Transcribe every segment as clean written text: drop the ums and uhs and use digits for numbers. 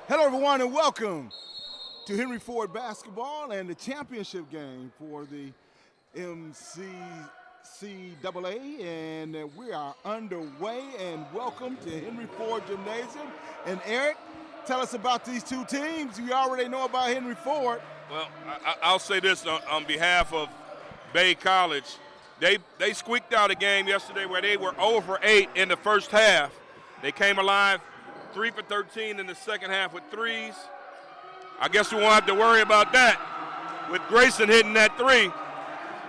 Hello, everyone, and welcome to Henry Ford basketball and the championship game for the MCAA, and we are underway. And welcome to Henry Ford Gymnasium. And Eric, tell us about these two teams. You already know about Henry Ford. Well, I'll say this on behalf of Bay College. They squeaked out a game yesterday where they were 0 for 8 in the first half. They came alive 3 for 13 in the second half with threes. I guess we won't have to worry about that with Grayson hitting that three.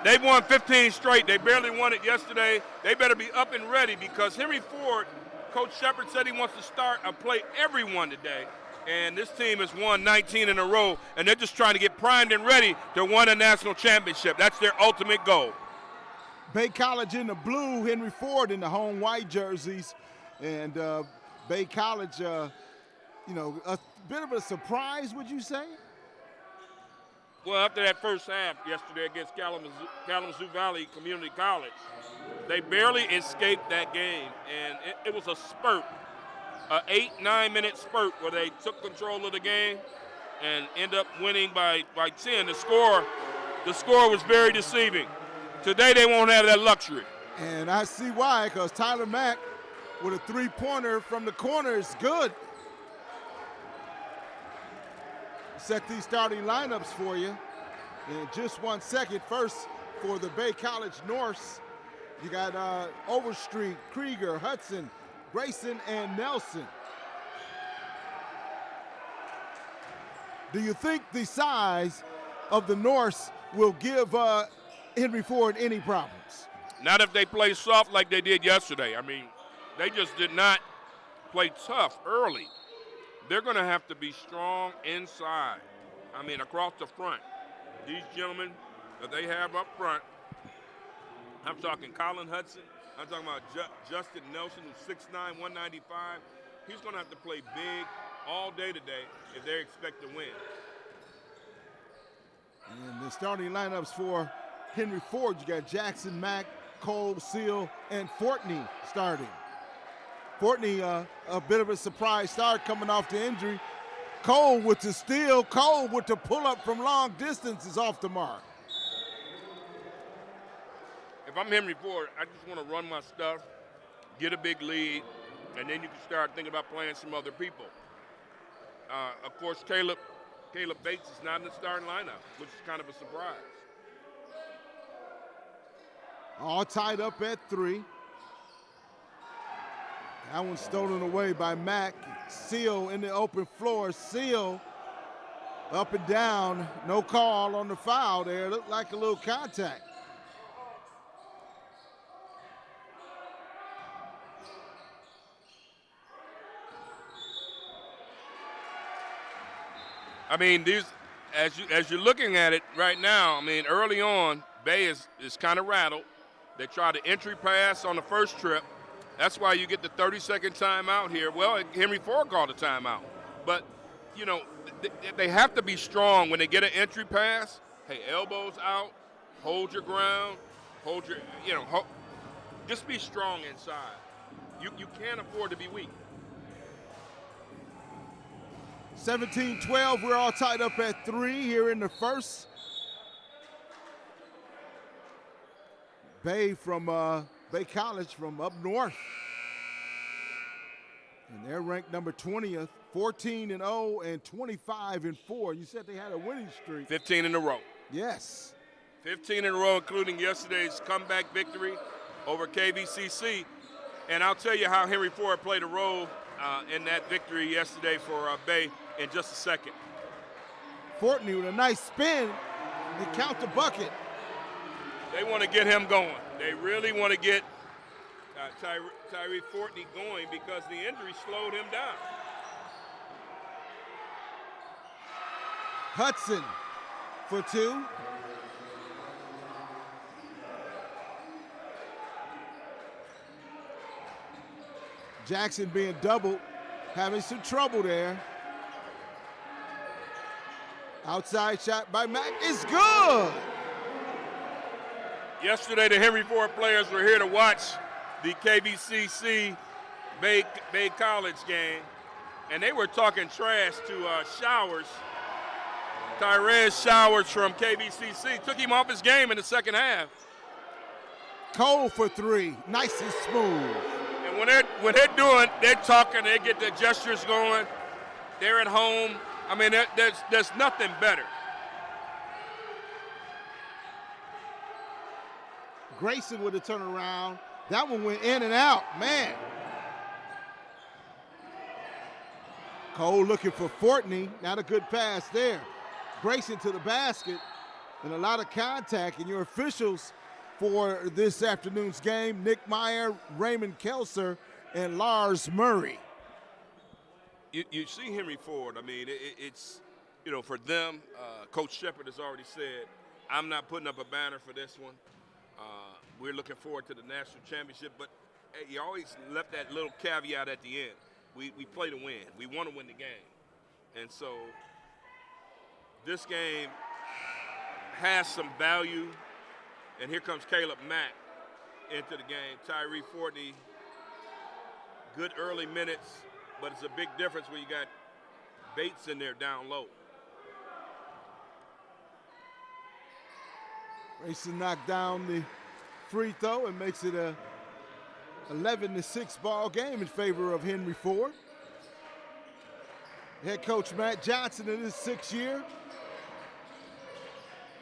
They've won 15 straight. They barely won it yesterday. They better be up and ready because Henry Ford, Coach Shepard said he wants to start and play everyone today. And this team has won 19 in a row, and they're just trying to get primed and ready to win a national championship. That's their ultimate goal. Bay College in the blue, Henry Ford in the home white jerseys. And Bay College, a bit of a surprise, would you say? Well, after that first half yesterday against Kalamazoo Valley Community College, they barely escaped that game, and it was a spurt, an 8-9 minute spurt where they took control of the game and end up winning by 10. The score was very deceiving. Today they won't have that luxury. And I see why, because Tyler Mack with a three-pointer from the corner is good. Set these starting lineups for you in just 1 second. First, for the Bay College Norse, you got Overstreet, Krieger, Hudson, Grayson, and Nelson. Do you think the size of the Norse will give Henry Ford any problems? Not if they play soft like they did yesterday. I mean, they just did not play tough early. They're going to have to be strong inside. I mean, across the front. These gentlemen that they have up front, I'm talking Colin Hudson. I'm talking about Justin Nelson, who's 6'9", 195. He's going to have to play big all day today if they expect to win. And the starting lineups for Henry Ford, you got Jackson, Mack, Cole, Seal, and Fortney starting. Fortney, a bit of a surprise start coming off the injury. Cole with the steal. Cole with the pull-up from long distance is off the mark. If I'm Henry Ford, I just want to run my stuff, get a big lead, and then you can start thinking about playing some other people. Of course, Caleb Bates is not in the starting lineup, which is kind of a surprise. All tied up at 3. That one's stolen away by Mack. Seal in the open floor. Seal up and down. No call on the foul there. Looked like a little contact. I mean, these as you're looking at it right now, I mean, early on, Bay is kind of rattled. They tried the entry pass on the first trip. That's why you get the 30-second timeout here. Well, Henry Ford called a timeout. But, they have to be strong when they get an entry pass. Hey, elbows out, hold your ground, just be strong inside. You can't afford to be weak. 17-12, we're all tied up at 3 here in the first. Bay from Bay College from up north. And they're ranked number 20th, 14-0 and 25-4. You said they had a winning streak. 15 in a row. Yes. 15 in a row, including yesterday's comeback victory over KVCC. And I'll tell you how Henry Ford played a role in that victory yesterday for Bay in just a second. Fortney with a nice spin to count the bucket. They want to get him going. They really want to get Tyree Fortney going because the injury slowed him down. Hudson for 2. Jackson being doubled, having some trouble there. Outside shot by Mack is good. Yesterday, the Henry Ford players were here to watch the KVCC Bay College game, And they were talking trash to Showers. Tyrese Showers from KVCC took him off his game in the second half. Cole for three, nice and smooth. And when they're talking, they get the gestures going. They're at home. I mean, there's nothing better. Grayson with a turnaround. That one went in and out, man. Cole looking for Fortney, not a good pass there. Grayson to the basket, and a lot of contact. And your officials for this afternoon's game, Nick Meyer, Raymond Kelser, and Lars Murray. You see Henry Ford. I mean, it's, you know, for them, Coach Shepard has already said, I'm not putting up a banner for this one. We're looking forward to the national championship, but he always left that little caveat at the end. We play to win. We want to win the game. And so this game has some value. And here comes Caleb Mack into the game. Tyree Fortney, good early minutes, but it's a big difference when you got Bates in there down low. Grayson knocked down the free throw and makes it a 11-6 ball game in favor of Henry Ford. Head coach Matt Johnson in his 6th year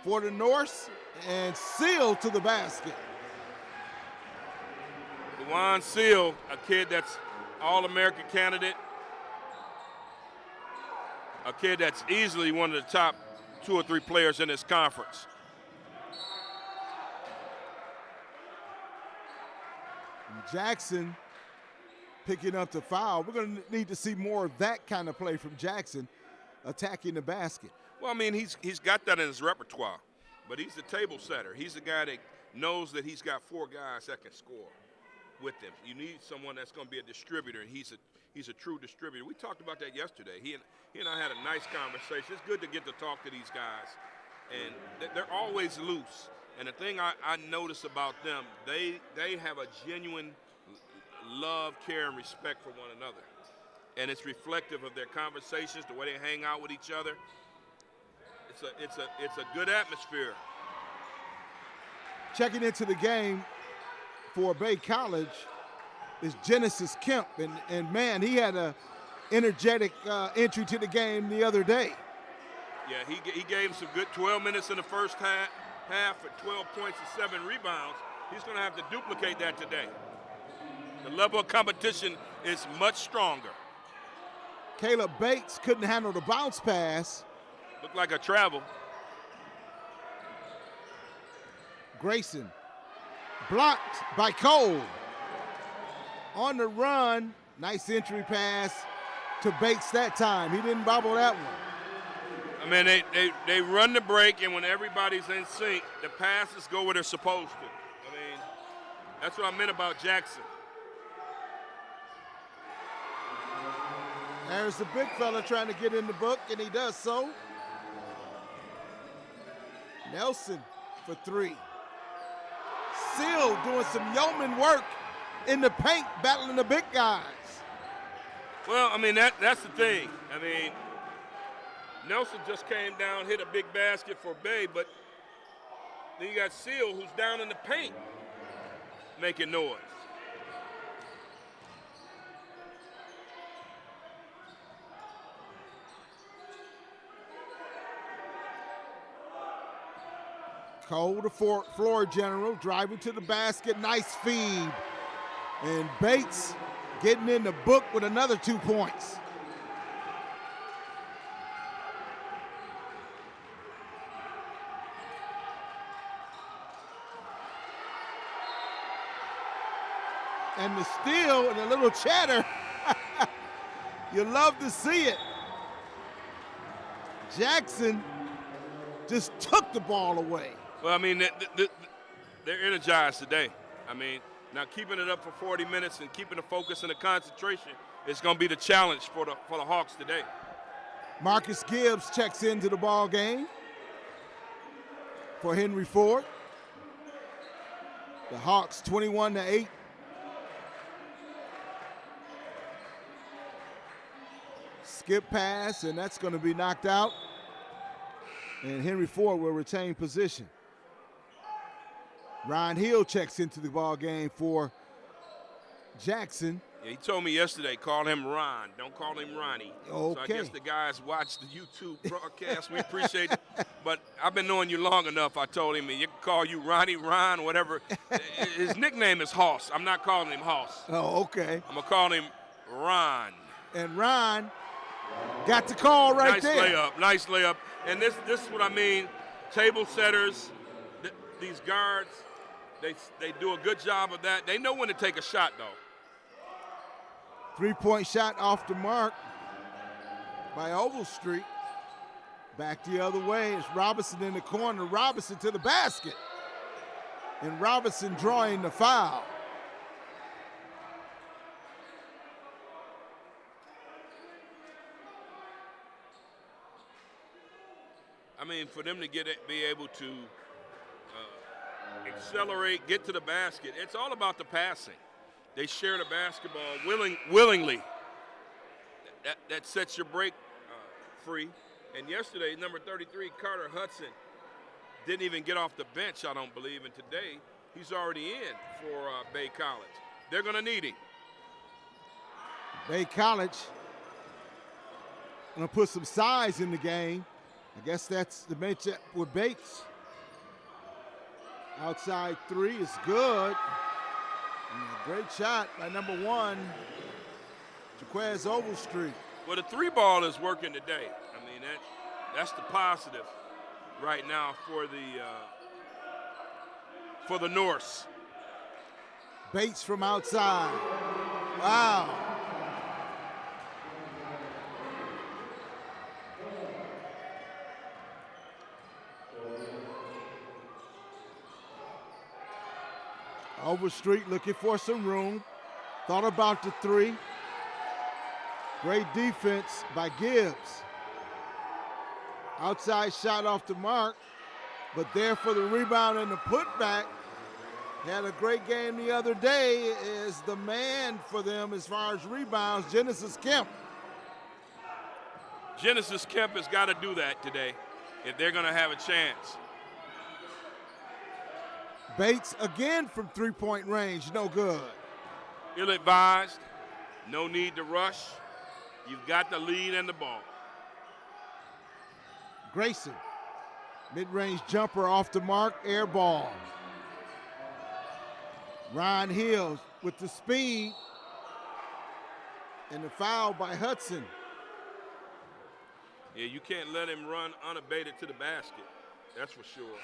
for the Norse, and Seal to the basket. DeJuan Seal, a kid that's All-American candidate, a kid that's easily one of the top 2 or 3 players in this conference. Jackson picking up the foul. We're going to need to see more of that kind of play from Jackson, attacking the basket. Well, I mean, he's got that in his repertoire, but he's the table setter. He's the guy that knows that he's got 4 guys that can score with him. You need someone that's going to be a distributor, and he's a true distributor. We talked about that yesterday. He and I had a nice conversation. It's good to get to talk to these guys, and they're always loose. And the thing I notice about them, they have a genuine love, care, and respect for one another. And it's reflective of their conversations, the way they hang out with each other. It's a good atmosphere. Checking into the game for Bay College is Genesis Kemp. And man, he had a energetic entry to the game the other day. Yeah, he gave him some good 12 minutes in the first half for 12 points and 7 rebounds. He's going to have to duplicate that today. The level of competition is much stronger. Caleb Bates couldn't handle the bounce pass. Looked like a travel. Grayson blocked by Cole. On the run, nice entry pass to Bates that time. He didn't bobble that one. I mean, they run the break, and when everybody's in sync, the passes go where they're supposed to. I mean, that's what I meant about Jackson. There's the big fella trying to get in the book, and he does so. Nelson for 3. Seal doing some yeoman work in the paint, battling the big guys. Well, I mean, that's the thing. I mean, Nelson just came down, hit a big basket for Bay, but then you got Seal, who's down in the paint, making noise. Cole, the floor general, driving to the basket, nice feed. And Bates getting in the book with another 2 points. And the steal and a little chatter. You love to see it. Jackson just took the ball away. Well, I mean, they're energized today. I mean, now keeping it up for 40 minutes and keeping the focus and the concentration is going to be the challenge for the Hawks today. Marcus Gibbs checks into the ball game for Henry Ford. The Hawks 21-8. skip pass, and that's going to be knocked out. And Henry Ford will retain position. Ryan Hill checks into the ball game for Jackson. Yeah, he told me yesterday, call him Ron. Don't call him Ronnie. Okay. So I guess the guys watch the YouTube broadcast. We appreciate it. But I've been knowing you long enough. I told him, you can call you Ronnie, Ron, whatever. His nickname is Hoss. I'm not calling him Hoss. Oh, okay. I'm going to call him Ron. And Ron got the call right there. Nice layup. And this is what I mean. Table setters, these guards, they do a good job of that. They know when to take a shot, though. 3-point shot off the mark by Overstreet. Back the other way. It's Robinson in the corner. Robinson to the basket. And Robinson drawing the foul. I mean, for them to be able to accelerate, get to the basket, it's all about the passing. They share the basketball willingly. That sets your break free. And yesterday, number 33, Carter Hudson, didn't even get off the bench, I don't believe. And today, he's already in for Bay College. They're going to need him. Bay College going to put some size in the game. I guess that's the matchup with Bates. Outside three is good. And a great shot by number 1, Jaquez Overstreet. Well, the 3-ball is working today. I mean, that's the positive right now for the Norse. Bates from outside. Wow. Overstreet looking for some room. Thought about the 3. Great defense by Gibbs. Outside shot off the mark, but there for the rebound and the putback. Had a great game the other day. Is the man for them as far as rebounds, Genesis Kemp. Genesis Kemp has got to do that today if they're going to have a chance. Bates again from 3-point range, no good. Ill-advised, no need to rush. You've got the lead and the ball. Grayson, mid-range jumper off the mark, air ball. Ryan Hill with the speed and the foul by Hudson. Yeah, you can't let him run unabated to the basket. That's for sure.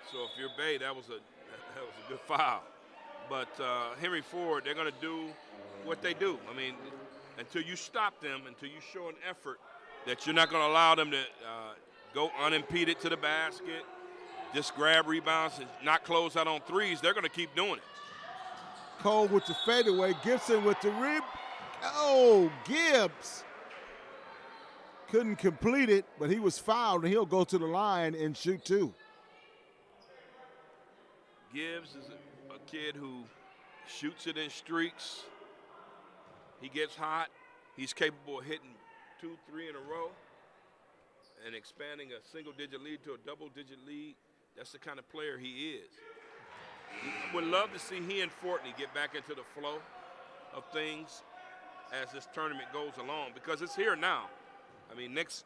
So if you're Bay, that was a good foul. But Henry Ford, they're going to do what they do. I mean, until you stop them, until you show an effort that you're not going to allow them to go unimpeded to the basket, just grab rebounds and not close out on threes, they're going to keep doing it. Cole with the fadeaway. Gibson with the rib. Oh, Gibbs. Couldn't complete it, but he was fouled, and he'll go to the line and shoot 2. Gibbs is a kid who shoots it in streaks. He gets hot. He's capable of hitting 2, 3 in a row and expanding a single-digit lead to a double-digit lead. That's the kind of player he is. Would love to see he and Fortney get back into the flow of things as this tournament goes along, because it's here now. I mean, next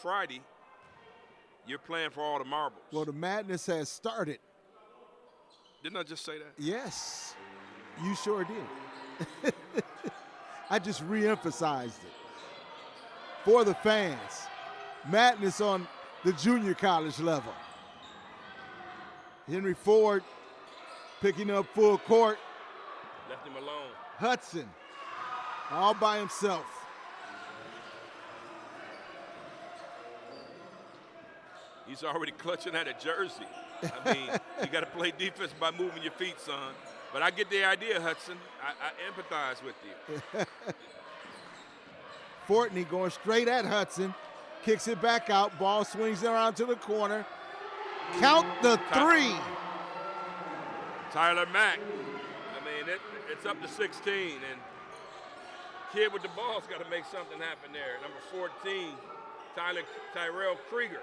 Friday, you're playing for all the marbles. Well, the madness has started. Didn't I just say that? Yes, you sure did. I just re-emphasized it. For the fans, madness on the junior college level. Henry Ford picking up full court. Left him alone. Hudson, all by himself. He's already clutching at a jersey. I mean, you got to play defense by moving your feet, son. But I get the idea, Hudson. I empathize with you. Fortney going straight at Hudson. Kicks it back out. Ball swings around to the corner. Count the 3. Tyler Mack. I mean, it's up to 16. And kid with the ball's got to make something happen there. Number 14, Tyrell Krieger.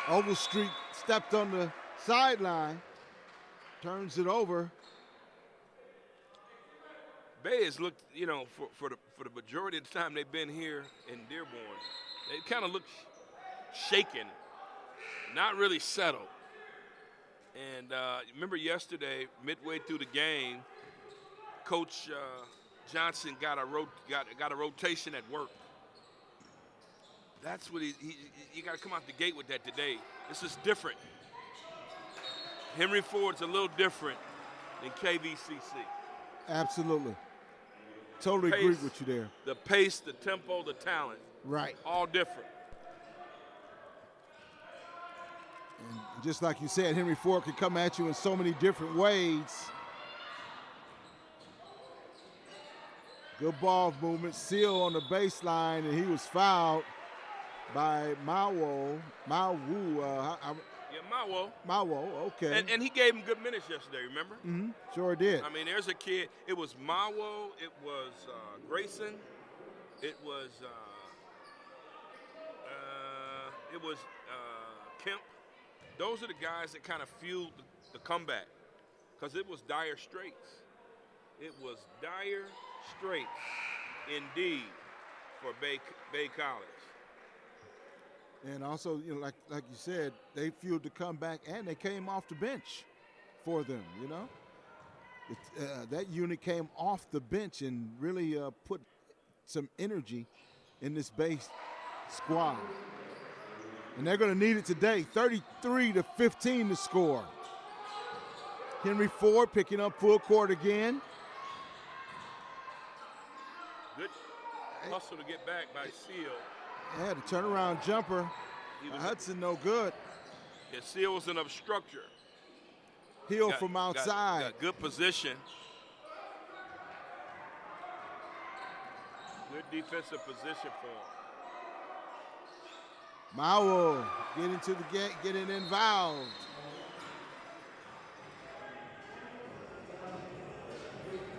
Overstreet stepped on the sideline, turns it over. Bay has looked, you know, for the majority of the time they've been here in Dearborn, they kind of look shaken, not really settled. And remember yesterday, midway through the game, Coach Johnson got a rotation at work. That's what you got to come out the gate with that today. This is different. Henry Ford's a little different than KVCC. Absolutely. Totally agree with you there. The pace, the tempo, the talent. Right. All different. And just like you said, Henry Ford can come at you in so many different ways. Good ball movement. Seal on the baseline, and he was fouled by Mawo. Mawo, okay. And he gave him good minutes yesterday, remember? Mm-hmm. Sure did. I mean, there's a kid. It was Mawo. It was Grayson. It was Kemp. Those are the guys that kind of fueled the comeback because it was dire straits. It was dire straits indeed for Bay College. And also, you know, like you said, they fueled the comeback and they came off the bench for them, you know. That unit came off the bench and really put some energy in this base squad. And they're going to need it today, 33-15 to score. Henry Ford picking up full court again. Good hustle to get back by Seal. Yeah, the turnaround jumper. Hudson no good. Yeah, Seal was an obstructor. Hill from outside. Got good position. Good defensive position for him. Mawo getting to the gate, getting involved.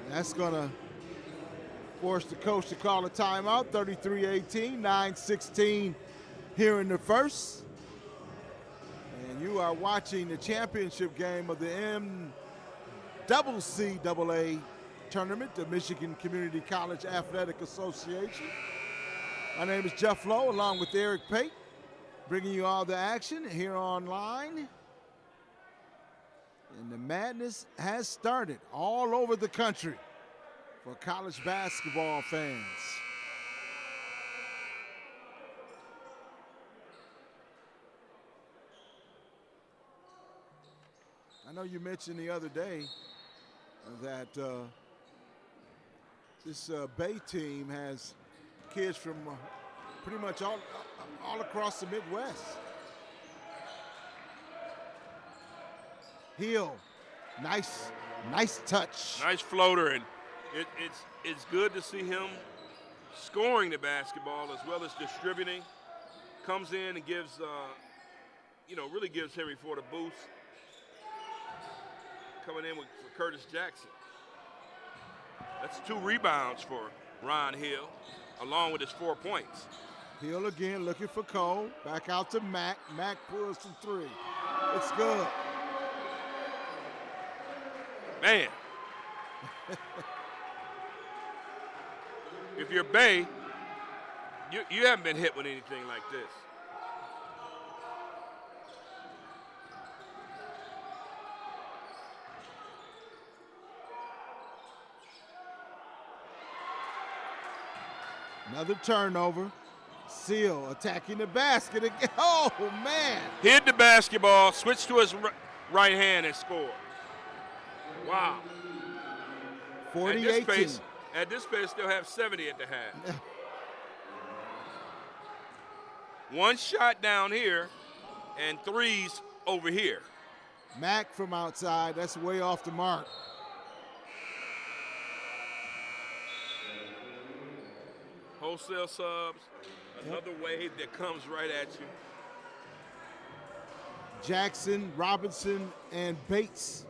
That's going to force the coach to call a timeout. 33-18, 9-16 here in the first. And you are watching the championship game of the MCAA tournament, the Michigan Community College Athletic Association. My name is Jeff Lowe, along with Eric Pate, bringing you all the action here online. And the madness has started all over the country for college basketball fans. I know you mentioned the other day that this Bay team has kids from pretty much all across the Midwest. Hill, nice touch. Nice floater, and it's good to see him scoring the basketball as well as distributing. Comes in and gives, really gives Henry Ford a boost. Coming in for Curtis Jackson. That's 2 rebounds for Ron Hill, along with his 4 points. Hill again looking for Cole. Back out to Mack. Mack pulls the 3. It's good. Man. If you're Bay, you haven't been hit with anything like this. Another turnover. Seal attacking the basket again. Oh, man. Hid the basketball, switched to his right hand and scored. Wow. 40-18. At this pace, they'll have 70 at the half. One shot down here and 3s over here. Mack from outside. That's way off the mark. Wholesale subs, another wave that comes right at you. Jackson, Robinson, and Bates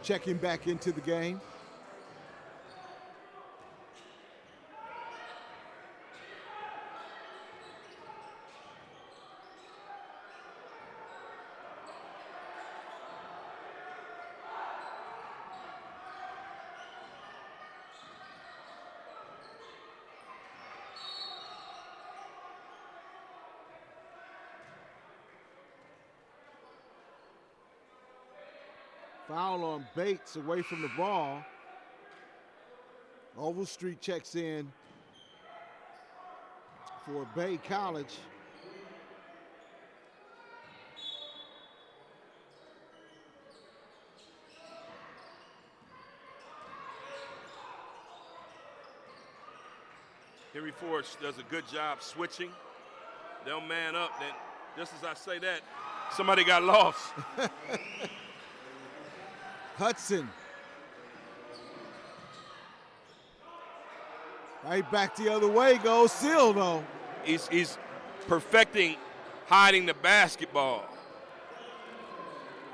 checking back into the game. Foul on Bates away from the ball. Overstreet checks in for Bay College. Henry Ford does a good job switching. They'll man up. Then, just as I say that, somebody got lost. Hudson. Right back the other way goes Seal, though. He's perfecting hiding the basketball.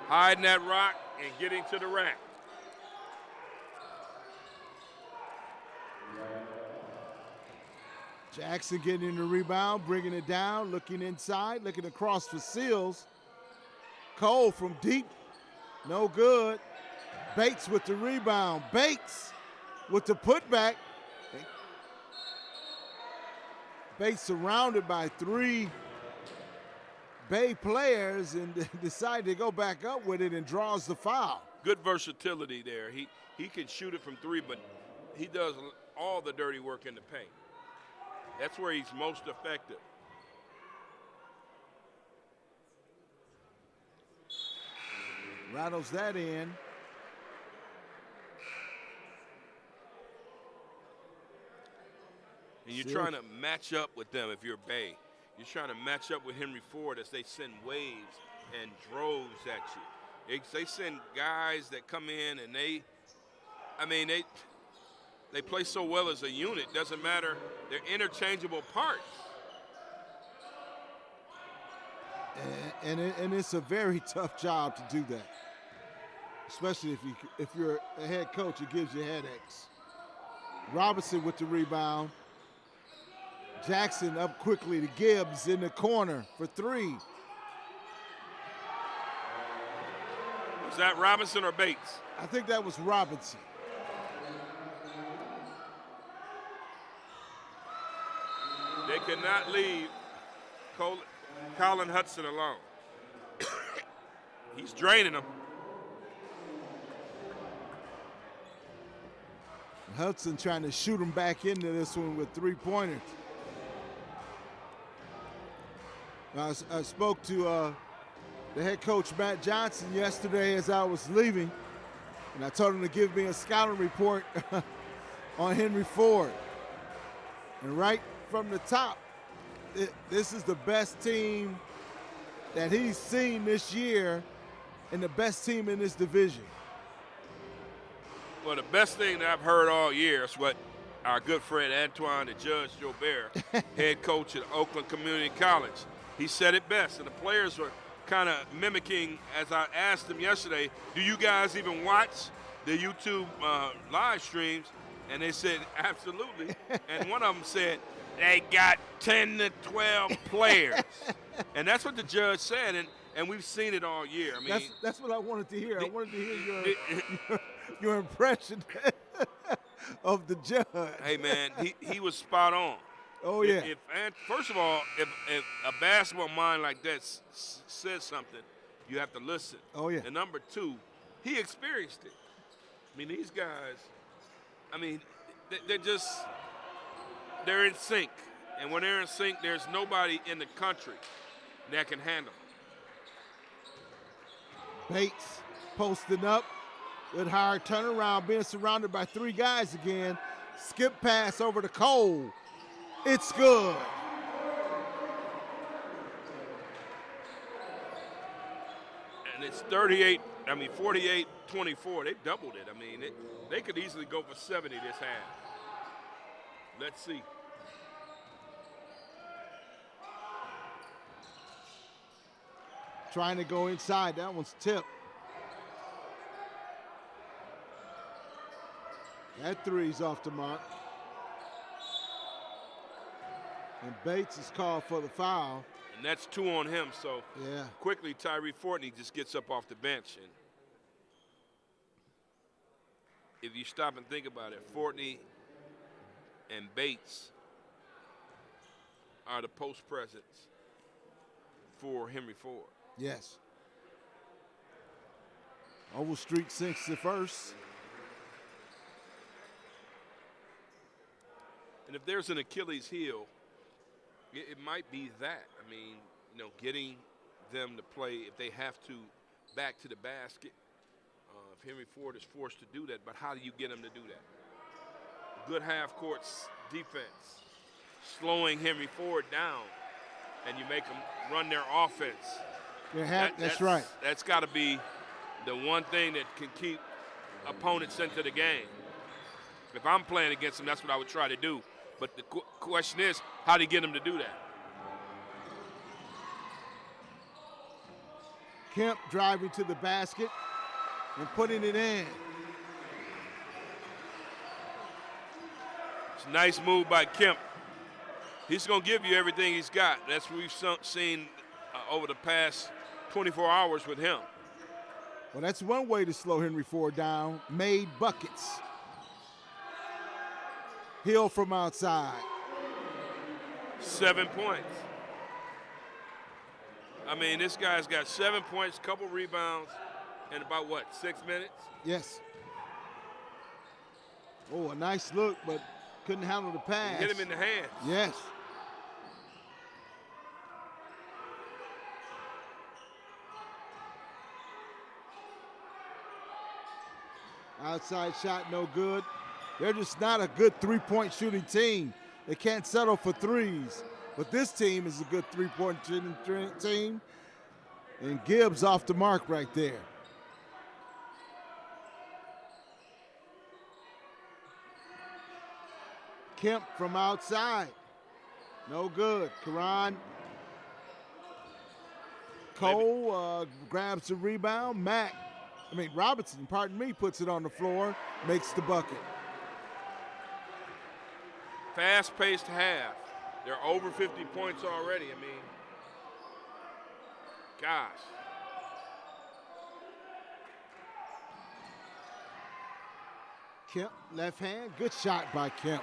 Hiding that rock and getting to the rack. Jackson getting the rebound, bringing it down, looking inside, looking across for Seals. Cole from deep, no good. Bates with the rebound. Bates with the putback. Bates surrounded by 3 Bay players and decided to go back up with it and draws the foul. Good versatility there. He can shoot it from 3, but he does all the dirty work in the paint. That's where he's most effective. Rattles that in. And you're trying to match up with them if you're Bay. You're trying to match up with Henry Ford as they send waves and droves at you. They send guys that come in and they play so well as a unit. Doesn't matter. They're interchangeable parts. And it's a very tough job to do that, especially if you're a head coach. It gives you headaches. Robinson with the rebound. Jackson up quickly to Gibbs in the corner for 3. Was that Robinson or Bates? I think that was Robinson. They cannot leave Colin Hudson alone. He's draining them. Hudson trying to shoot him back into this one with 3-pointers. I spoke to the head coach, Matt Johnson, yesterday as I was leaving, and I told him to give me a scouting report on Henry Ford. And right from the top, this is the best team that he's seen this year and the best team in this division. Well, the best thing that I've heard all year is what our good friend Antoine, the Judge Jobert, head coach at Oakland Community College, he said it best. And the players were kind of mimicking, as I asked them yesterday, do you guys even watch the YouTube live streams? And they said, absolutely. And one of them said, they got 10 to 12 players. And that's what the judge said, and we've seen it all year. I mean, that's what I wanted to hear. I wanted to hear your impression of the judge. Hey, man, he was spot on. Oh, yeah. First of all, if a basketball mind like that says something, you have to listen. Oh, yeah. And number 2, he experienced it. I mean, these guys, they're in sync. And when they're in sync, there's nobody in the country that can handle them. Bates posting up. Good hard turnaround, being surrounded by 3 guys again. Skip pass over to Cole. It's good. And it's 48, 48-24. They doubled it. I mean, they could easily go for 70 this half. Let's see. Trying to go inside. That one's tipped. That three's off the mark. And Bates is called for the foul. And that's 2 on him, so Yeah. quickly Tyree Fortney just gets up off the bench. And if you stop and think about it, Fortney and Bates are the post presence for Henry Ford. Yes. Overstreet sinks the first. And if there's an Achilles heel, it might be that. I mean, getting them to play if they have to back to the basket. If Henry Ford is forced to do that, but how do you get them to do that? Good half-court defense, slowing Henry Ford down, and you make them run their offense. That's right. That's got to be the one thing that can keep opponents into the game. If I'm playing against them, that's what I would try to do. But the question is, how do you get them to do that? Kemp driving to the basket and putting it in. It's a nice move by Kemp. He's going to give you everything he's got. That's what we've seen over the past 24 hours with him. Well, that's one way to slow Henry Ford down. Made buckets. Hill from outside. 7 points. I mean, this guy's got 7 points, couple rebounds, in about, 6 minutes? Yes. Oh, a nice look, but couldn't handle the pass. Hit him in the hands. Yes. Outside shot, no good. They're just not a good three-point shooting team. They can't settle for threes. But this team is a good three-point shooting team. And Gibbs off the mark right there. Kemp from outside. No good. Karan Cole grabs the rebound. Robinson, puts it on the floor, makes the bucket. Fast-paced half. They're over 50 points already. I mean, gosh. Kemp, left hand, good shot by Kemp.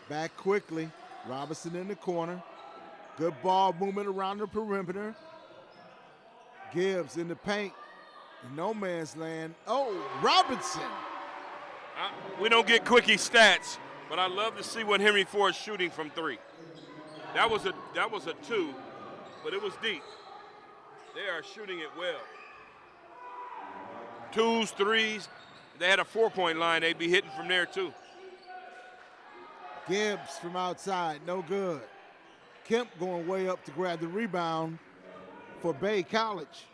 Back quickly, Robinson in the corner. Good ball movement around the perimeter. Gibbs in the paint. No man's land. Oh, Robinson. We don't get quickie stats, but I love to see what Henry Ford's shooting from three. That was a 2, but it was deep. They are shooting it well. 2s, 3s. They had a 4-point line. They'd be hitting from there too. Gibbs from outside, no good. Kemp going way up to grab the rebound for Bay College.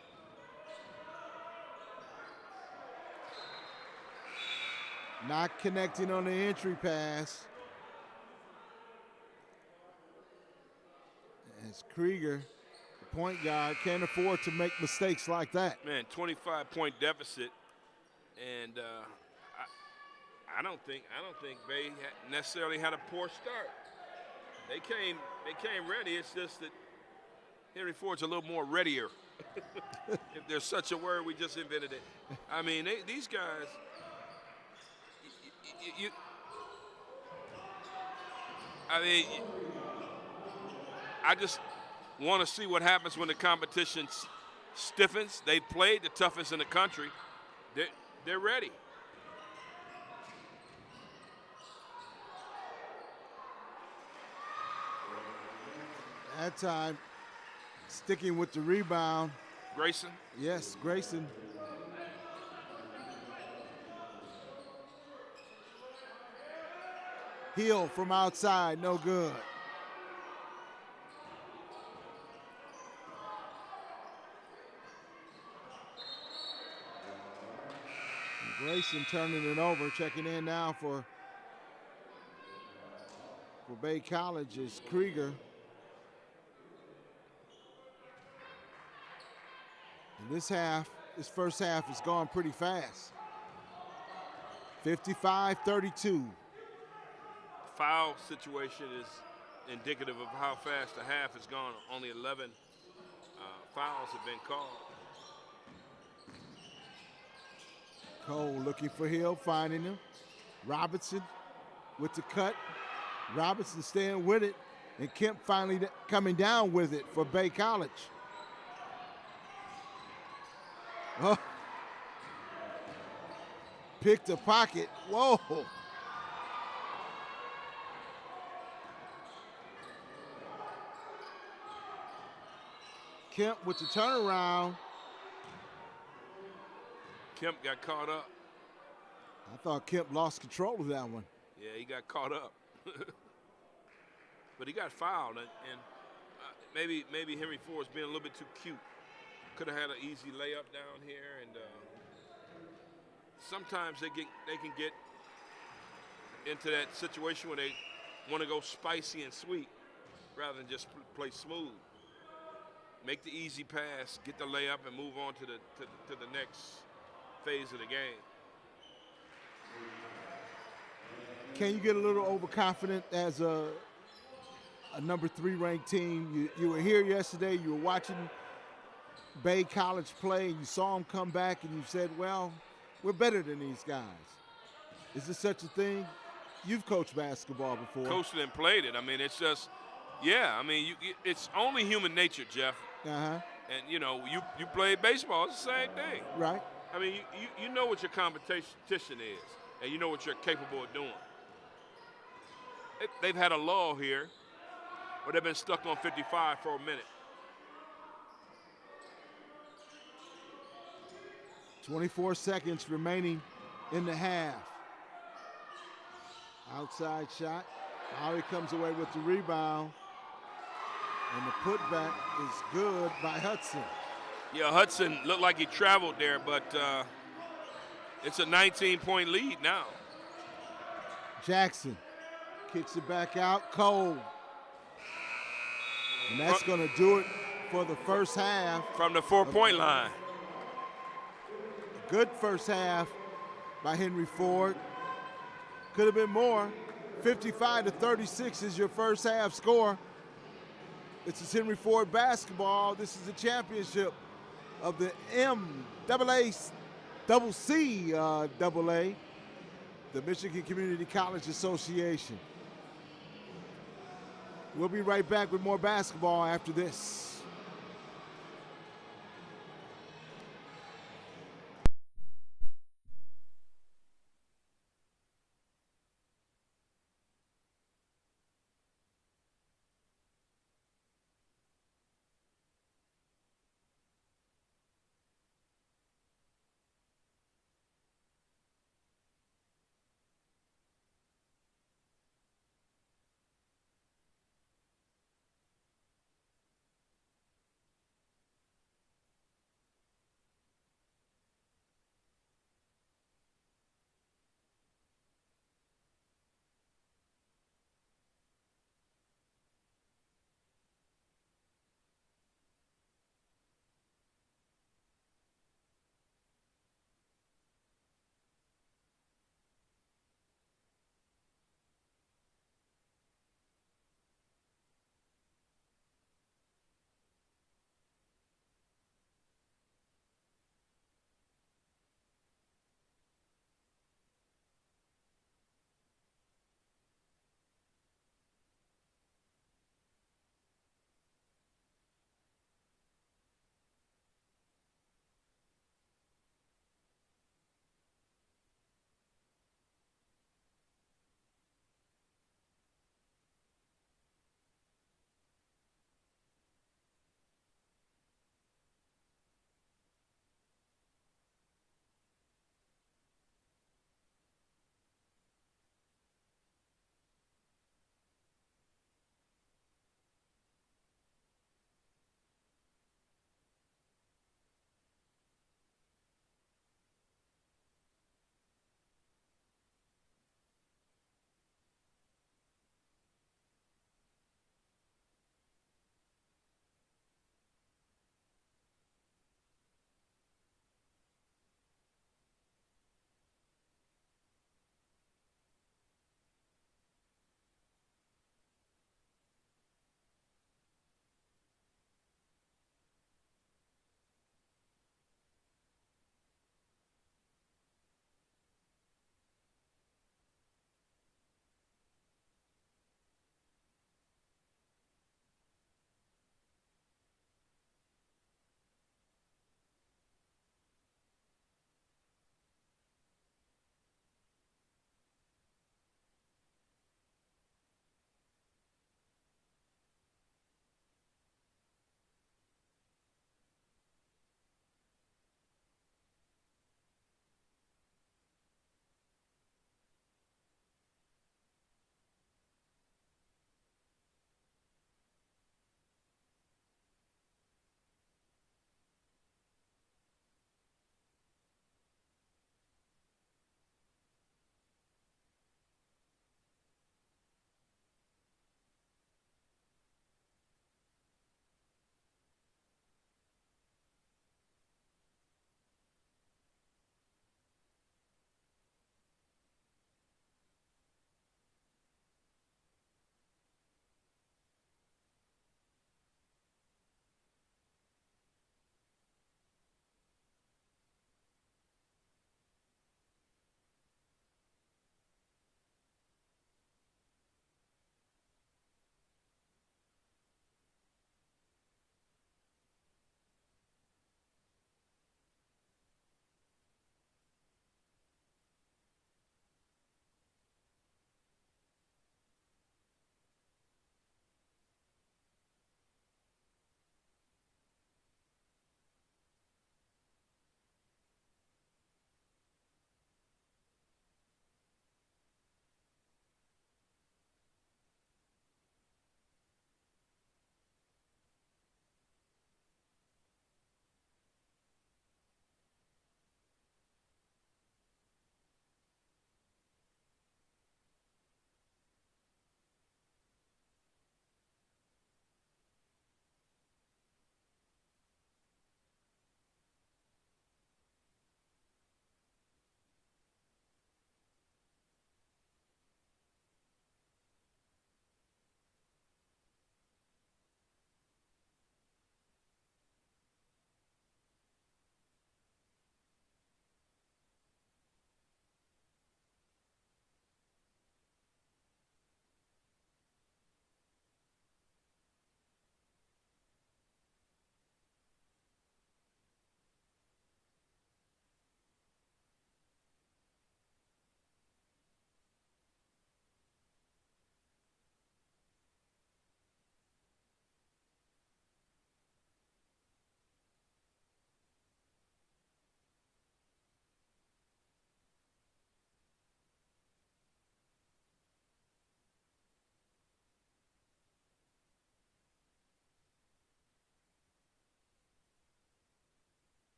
Not connecting on the entry pass. As Krieger, the point guard, can't afford to make mistakes like that. Man, 25-point deficit, and I don't think Bay necessarily had a poor start. They came ready. It's just that Henry Ford's a little more readier. If there's such a word, we just invented it. I mean, these guys. I just want to see what happens when the competition stiffens. They played the toughest in the country. They're ready. That time, sticking with the rebound. Grayson? Yes, Grayson. Hill from outside, no good. And Grayson turning it over, checking in now for Bay College is Krieger. In this half, This first half has gone pretty fast. 55-32. Foul situation is indicative of how fast the half has gone. Only 11 fouls have been called. Cole looking for Hill, finding him. Robinson with the cut. Robinson staying with it, and Kemp finally coming down with it for Bay College. Oh. Picked a pocket. Whoa. Kemp with the turnaround. Kemp got caught up. I thought Kemp lost control of that one. Yeah, he got caught up. But he got fouled, and maybe Henry Ford's being a little bit too cute. Could have had an easy layup down here, and sometimes they can get into that situation where they want to go spicy and sweet rather than just play smooth. Make the easy pass, get the layup, and move on to the next phase of the game. Can you get a little overconfident as a number 3 ranked team? You were here yesterday, you were watching Bay College play, and you saw them come back, and you said, well, we're better than these guys. Is there such a thing? You've coached basketball before. Coached it and played it. I mean, it's just, yeah, I mean, it's only human nature, Jeff. Uh-huh. And, you know, you play baseball, it's the same thing. Right. I mean, you know what your competition is, and you know what you're capable of doing. They've had a lull here, but they've been stuck on 55 for a minute. 24 seconds remaining in the half. Outside shot. Lowry comes away with the rebound. And the putback is good by Hudson. Yeah, Hudson looked like he traveled there, but it's a 19-point lead now. Jackson kicks it back out. Cole. And that's going to do it for the first half. From the 4-point line. A good first half by Henry Ford. Could have been more. 55-36 is your first half score. This is Henry Ford basketball. This is the championship of the MCAA, the Michigan Community College Association. We'll be right back with more basketball after this.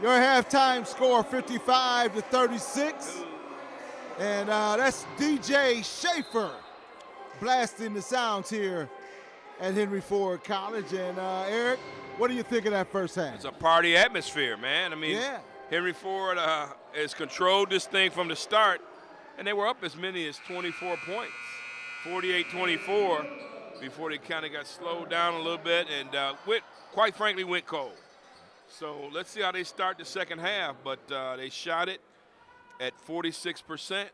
Your halftime score 55-36. And that's DJ Schaefer blasting the sounds here at Henry Ford College. And Eric, what do you think of that first half? It's a party atmosphere, man. I mean, yeah. Henry Ford has controlled this thing from the start, and they were up as many as 24 points, 48-24, before they kind of got slowed down a little bit and quite frankly went cold. So let's see how they start the second half, but they shot it at 46%,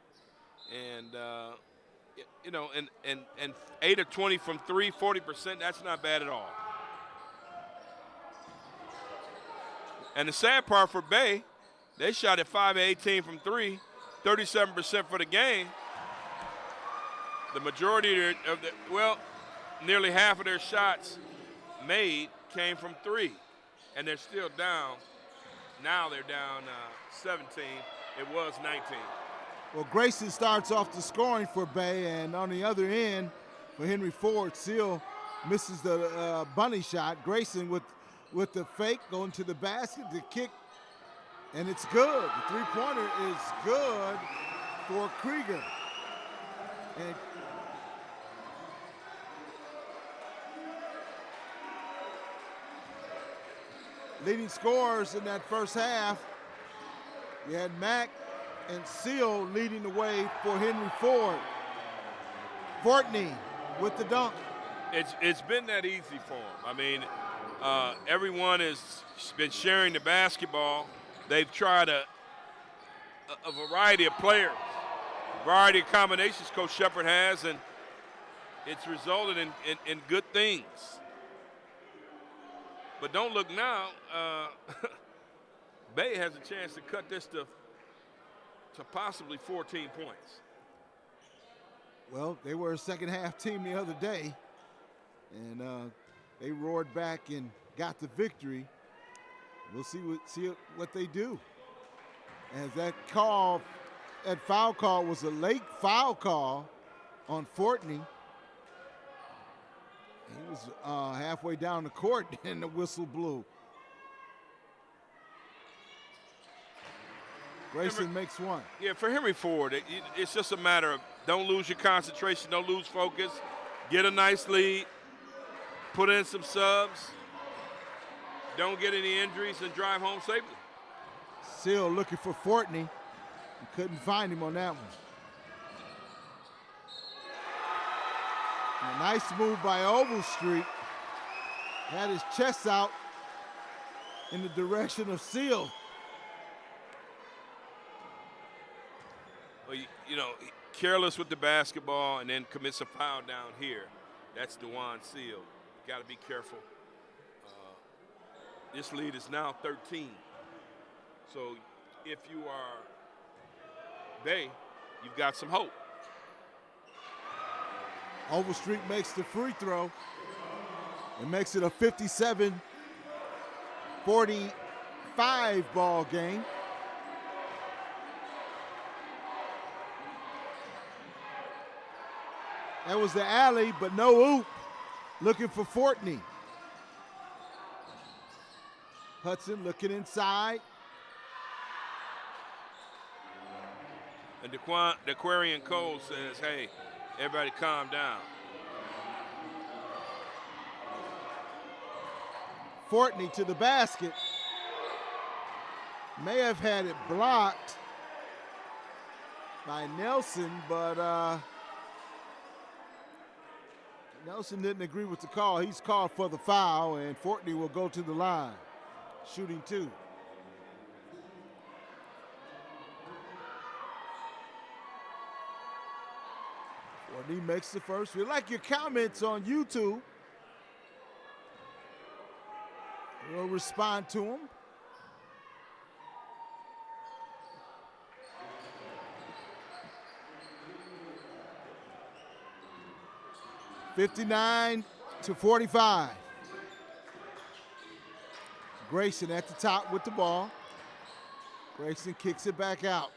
and you know, and 8 of 20 from 3, 40%. That's not bad at all. And the sad part for Bay, they shot at 5 of 18 from 3, 37% for the game. The majority of nearly half of their shots made came from 3, and they're still down. Now they're down 17. It was 19. Well, Grayson starts off the scoring for Bay, and on the other end, for Henry Ford, Seal misses the bunny shot. Grayson with the fake going to the basket, the kick, and it's good. The three-pointer is good for Krieger. And leading scorers in that first half, you had Mack and Seal leading the way for Henry Ford. Fortney with the dunk. It's been that easy for them. I mean, everyone has been sharing the basketball. They've tried a variety of players, variety of combinations Coach Shepherd has, and it's resulted in good things. But don't look now. Bay has a chance to cut this to possibly 14 points. Well, they were a second half team the other day, and they roared back and got the victory. We'll see what they do. As that foul call was a late foul call on Fortney. He was halfway down the court and the whistle blew. Grayson makes one. Yeah, for Henry Ford, it's just a matter of don't lose your concentration, don't lose focus, get a nice lead, put in some subs, don't get any injuries, and drive home safely. Seal looking for Fortney. You couldn't find him on that one. And a nice move by Overstreet. Had his chest out in the direction of Seal. Well, you know, careless with the basketball and then commits a foul down here. That's DeJuan Seal. Got to be careful. This lead is now 13. So if you are Bay, you've got some hope. Overstreet makes the free throw and makes it a 57-45 ball game. That was the alley, but no oop. Looking for Fortney. Hudson looking inside. And DeQuarian Cole says, hey, everybody calm down. Fortney to the basket. May have had it blocked by Nelson, but Nelson didn't agree with the call. He's called for the foul, and Fortney will go to the line, shooting 2. Fortney makes the first. We like your comments on YouTube. We'll respond to them. (59-45). Grayson at the top with the ball. Grayson kicks it back out.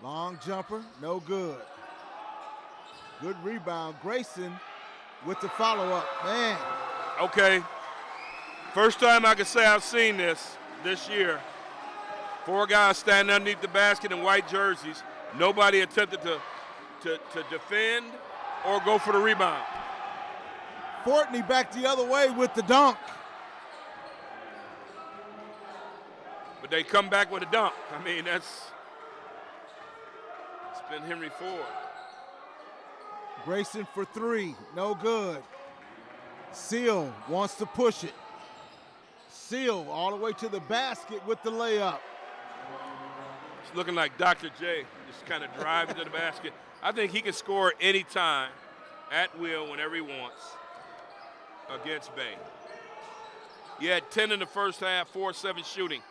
Long jumper, no good. Good rebound. Grayson with the follow-up. Man. Okay. First time I can say I've seen this year. 4 guys standing underneath the basket in white jerseys. Nobody attempted to defend or go for the rebound. Fortney back the other way with the dunk. But they come back with a dunk. I mean, it's been Henry Ford. Grayson for 3, no good. Seal wants to push it. Seal all the way to the basket with the layup. It's looking like Dr. J, just kind of driving to the basket. I think he can score anytime, at will, whenever he wants, against Bay. He had 10 in the first half, 4-7 shooting.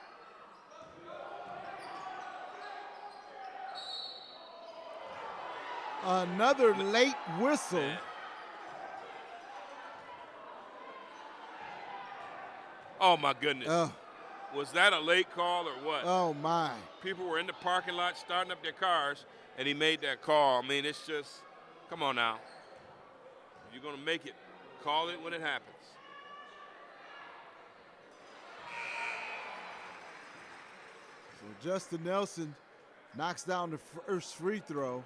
Another late whistle. Man. Oh, my goodness. Was that a late call or what? Oh, my. People were in the parking lot starting up their cars, and he made that call. I mean, it's just, come on now. If you're going to make it, call it when it happens. So Justin Nelson knocks down the first free throw.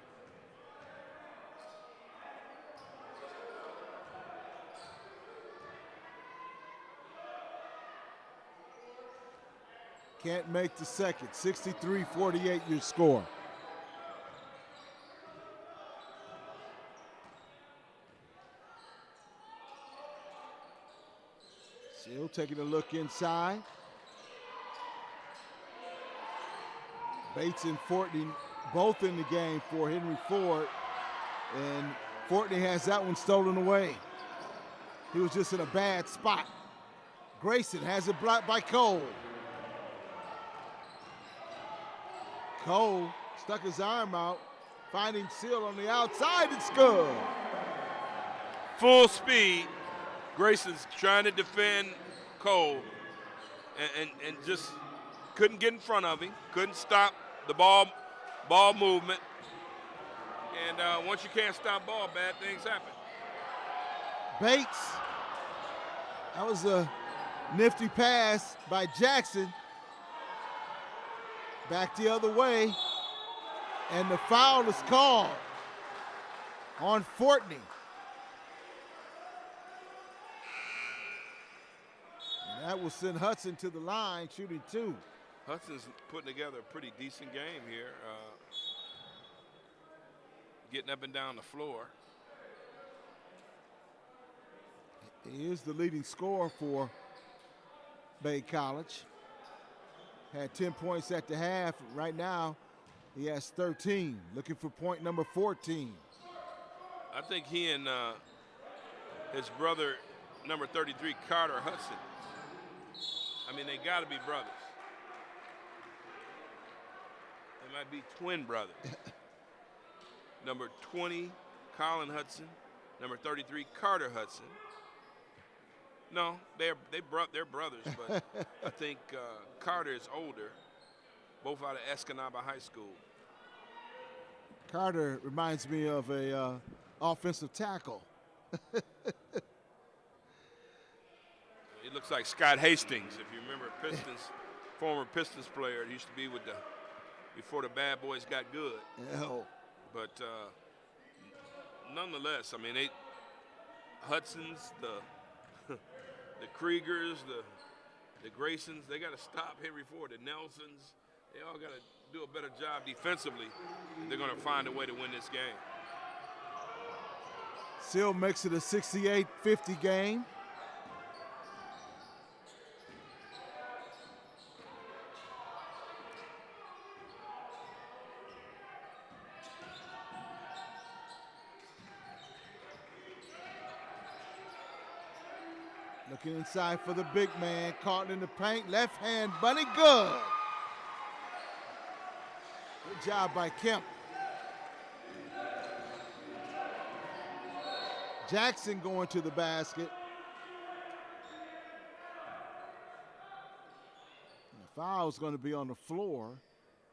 Can't make the second. 63-48 your score. Still taking a look inside. Bates and Fortney both in the game for Henry Ford. And Fortney has that one stolen away. He was just in a bad spot. Grayson has it blocked by Cole. Cole stuck his arm out, finding Seal on the outside. It's good. Full speed. Grayson's trying to defend Cole and just couldn't get in front of him, couldn't stop the ball movement. And once you can't stop ball, bad things happen. Bates, that was a nifty pass by Jackson. Back the other way, and the foul is called on Fortney. And that will send Hudson to the line, shooting 2. Hudson's putting together a pretty decent game here, getting up and down the floor. He is the leading scorer for Bay College. Had 10 points at the half. Right now, he has 13, looking for point number 14. I think he and his brother, number 33, Carter Hudson, I mean, they got to be brothers. They might be twin brothers. Number 20, Colin Hudson. Number 33, Carter Hudson. No, they're brothers, but I think Carter is older, both out of Escanaba High School. Carter reminds me of a offensive tackle. He looks like Scott Hastings, if you remember, former Pistons player. He used to be with before the Bad Boys got good. Oh. But nonetheless, I mean, Hudson's, the Kriegers, the Graysons, they got to stop Henry Ford. The Nelsons, they all got to do a better job defensively. They're going to find a way to win this game. Seal makes it a 68-50 game. Looking inside for the big man, caught in the paint, left hand, bunny, good. Good job by Kemp. Jackson going to the basket. And the foul is going to be on the floor.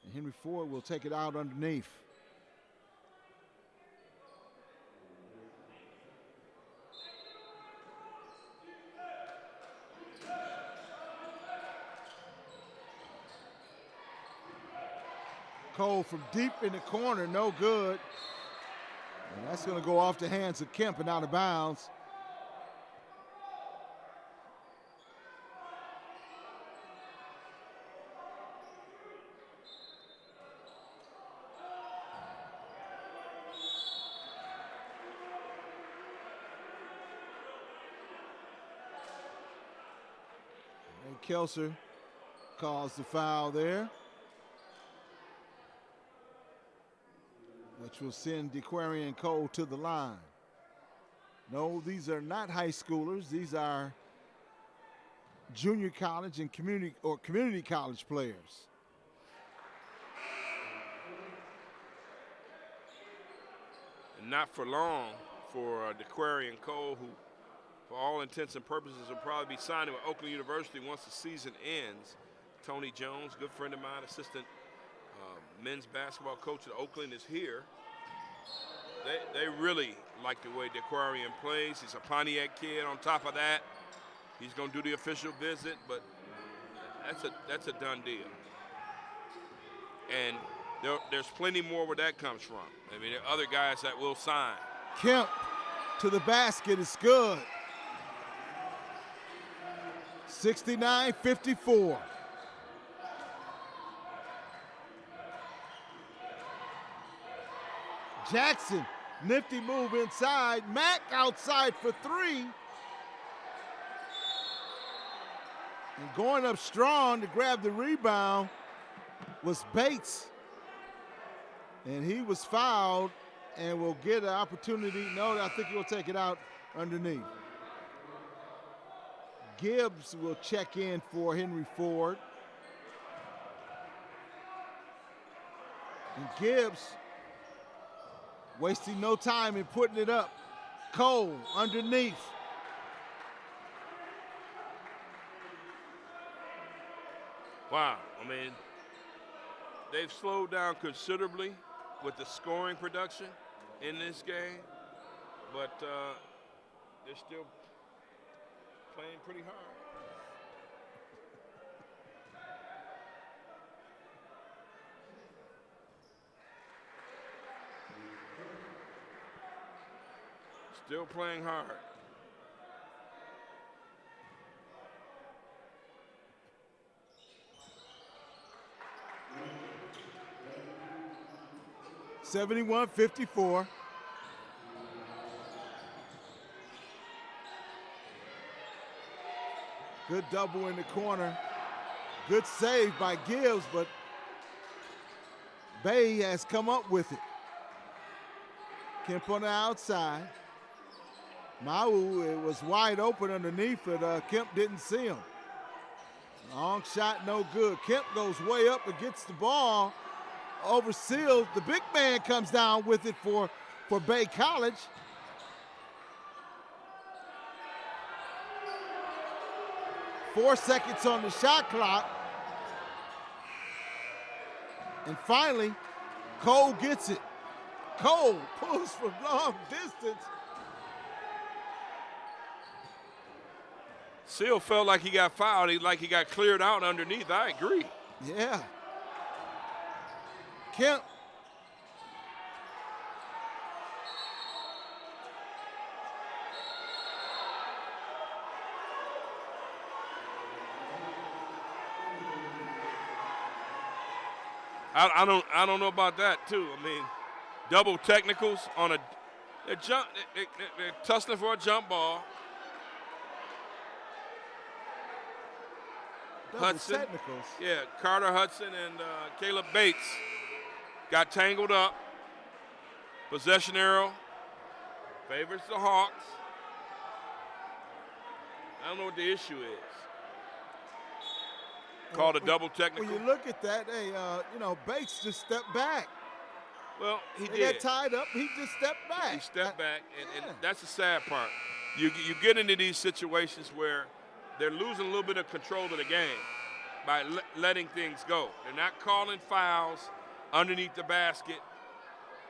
And Henry Ford will take it out underneath. Cole from deep in the corner, no good. And that's going to go off the hands of Kemp and out of bounds. And Kelser calls the foul there, which will send DeQuarian Cole to the line. No, these are not high schoolers. These are junior college and community college players. And not for long for DeQuarian Cole, who for all intents and purposes will probably be signing with Oakland University once the season ends. Tony Jones, good friend of mine, assistant men's basketball coach at Oakland, is here. They really like the way DeQuarian plays. He's a Pontiac kid. On top of that, he's going to do the official visit, but that's a done deal. And there's plenty more where that comes from. I mean, there are other guys that will sign. Kemp to the basket is good. 69-54. Jackson, nifty move inside. Mack outside for three. And going up strong to grab the rebound was Bates. And he was fouled and will get an opportunity. No, I think he'll take it out underneath. Gibbs will check in for Henry Ford. And Gibbs wasting no time in putting it up. Cole underneath. Wow, I mean, they've slowed down considerably with the scoring production in this game, but they're still playing pretty hard. Still playing hard. (71-54). Good double in the corner. Good save by Gibbs, but Bay has come up with it. Kemp on the outside. Mau, it was wide open underneath, but Kemp didn't see him. Long shot, no good. Kemp goes way up and gets the ball over Seals. The big man comes down with it for Bay College. Four seconds on the shot clock. And finally, Cole gets it. Cole pulls from long distance. Seal felt like he got fouled, like he got cleared out underneath. I agree. Yeah. Kemp. I don't know about that too. I mean, double technicals on they're tussling for a jump ball. Double Hudson, technicals. yeah, Carter Hudson and Caleb Bates got tangled up. Possession arrow favors the Hawks. I don't know what the issue is. Called a double technical. When you look at that, hey, Bates just stepped back. Well, he they did. got tied up. He just stepped back. He stepped back, and that's the sad part. You get into these situations where they're losing a little bit of control of the game, by letting things go. They're not calling fouls underneath the basket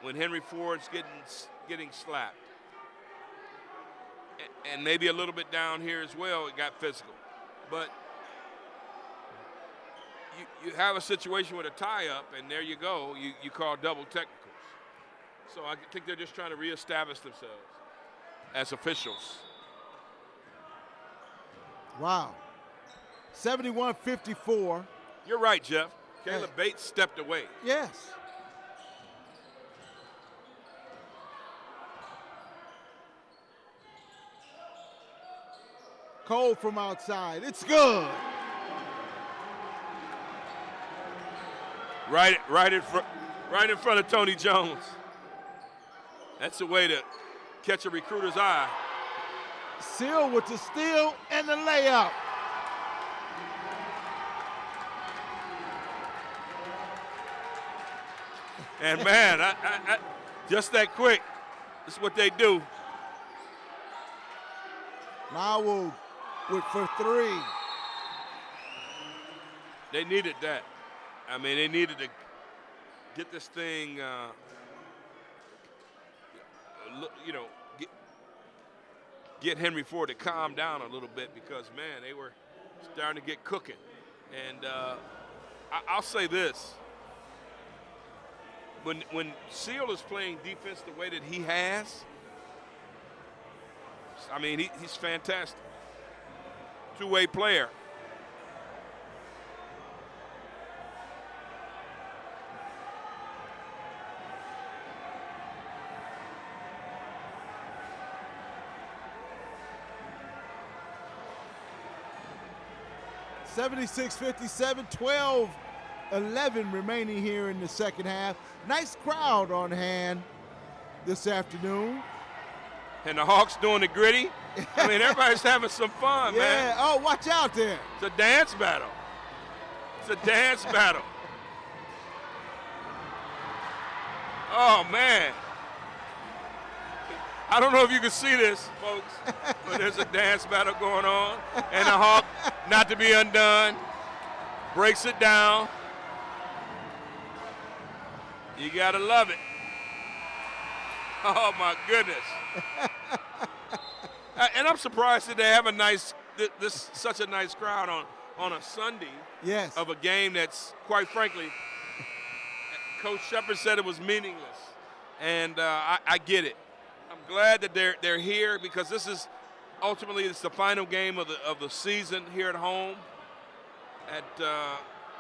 when Henry Ford's getting slapped. And maybe a little bit down here as well, it got physical. But you have a situation with a tie-up, and there you go. You call double technicals. So I think they're just trying to reestablish themselves as officials. Wow. 71-54. You're right, Jeff. Caleb Bates stepped away. Yes. Cole from outside. It's good. Right in front of Tony Jones. That's the way to catch a recruiter's eye. Seal with the steal and the layup. And man, I just that quick. This is what they do. Mawu for three. They needed that. I mean, they needed to get this thing, get Henry Ford to calm down a little bit because, man, they were starting to get cooking. And I'll say this. When Seal is playing defense the way that he has, I mean, he's fantastic. Two-way player. (76-57), 12-11 remaining here in the second half. Nice crowd on hand this afternoon. And the Hawks doing the gritty. I mean, everybody's having some fun, man. Yeah, oh, watch out there. It's a dance battle. It's a dance battle. Oh, man. I don't know if you can see this, folks, but there's a dance battle going on. And the Hawk, not to be undone, breaks it down. You got to love it. Oh, my goodness. And I'm surprised that they have such a nice crowd on a Sunday of a game that's, quite frankly, Coach Shepard said it was meaningless. And I get it. I'm glad that they're here because this is ultimately it's the final game of the season here at home at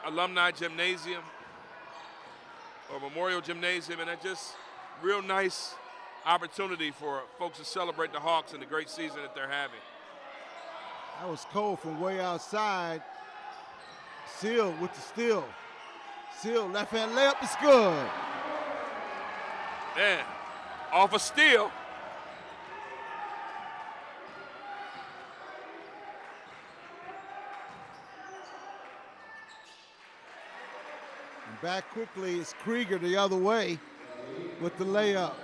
Alumni Gymnasium or Memorial Gymnasium, and it's just real nice opportunity for folks to celebrate the Hawks and the great season that they're having. That was Cole from way outside. Seal with the steal. Seal left-hand layup is good. Man, off a steal. And back quickly is Krieger the other way with the layup.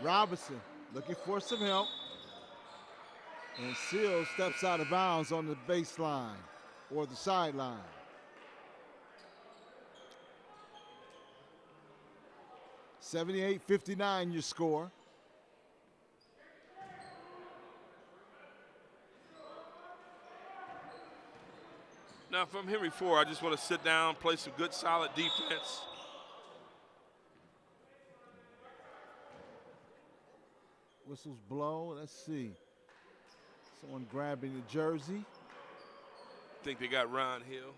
Robinson looking for some help. And Seal steps out of bounds on the baseline or the sideline. (78-59) your score. Now, if I'm Henry Ford, I just want to sit down, play some good, solid defense. Whistles blow. Let's see. Someone grabbing the jersey. I think they got Ron Hill.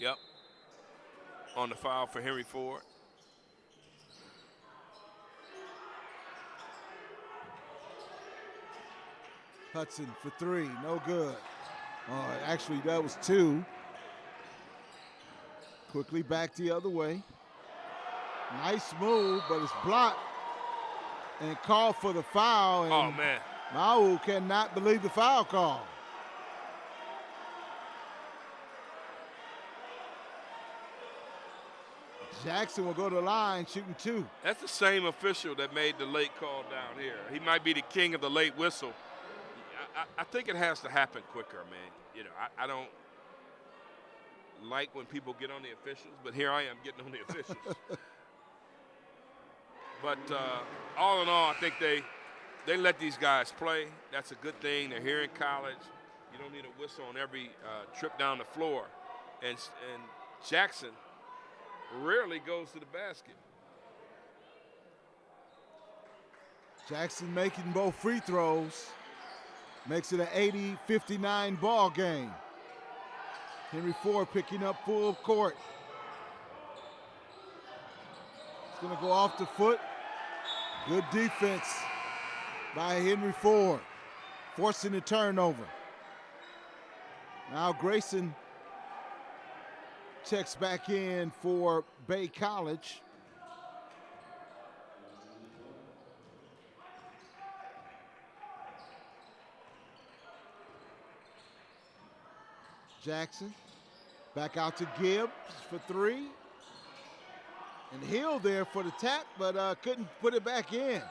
Yep. On the foul for Henry Ford. Hudson for three. No good. Actually, that was two. Quickly back the other way. Nice move, but it's blocked. And called for the foul. And oh, man. Mawu cannot believe the foul call. Jackson will go to the line shooting two. That's the same official that made the late call down here. He might be the king of the late whistle. I think it has to happen quicker, man. You know, I don't. like when people get on the officials, but here I am getting on the officials. But all in all, I think they let these guys play. That's a good thing. They're here in college. You don't need a whistle on every trip down the floor. And Jackson rarely goes to the basket. Jackson making both free throws. Makes it an 80-59 ball game. Henry Ford picking up full court. It's going to go off the foot. Good defense by Henry Ford, forcing the turnover. Now Grayson checks back in for Bay College. Jackson back out to Gibbs for three. And Hill there for the tap, but couldn't put it back in.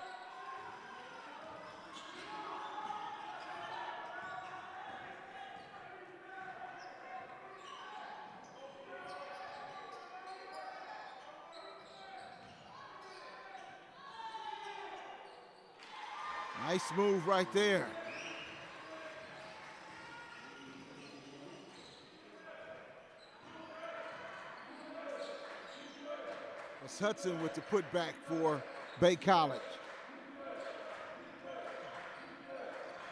Nice move right there. It's Hudson with the putback for Bay College.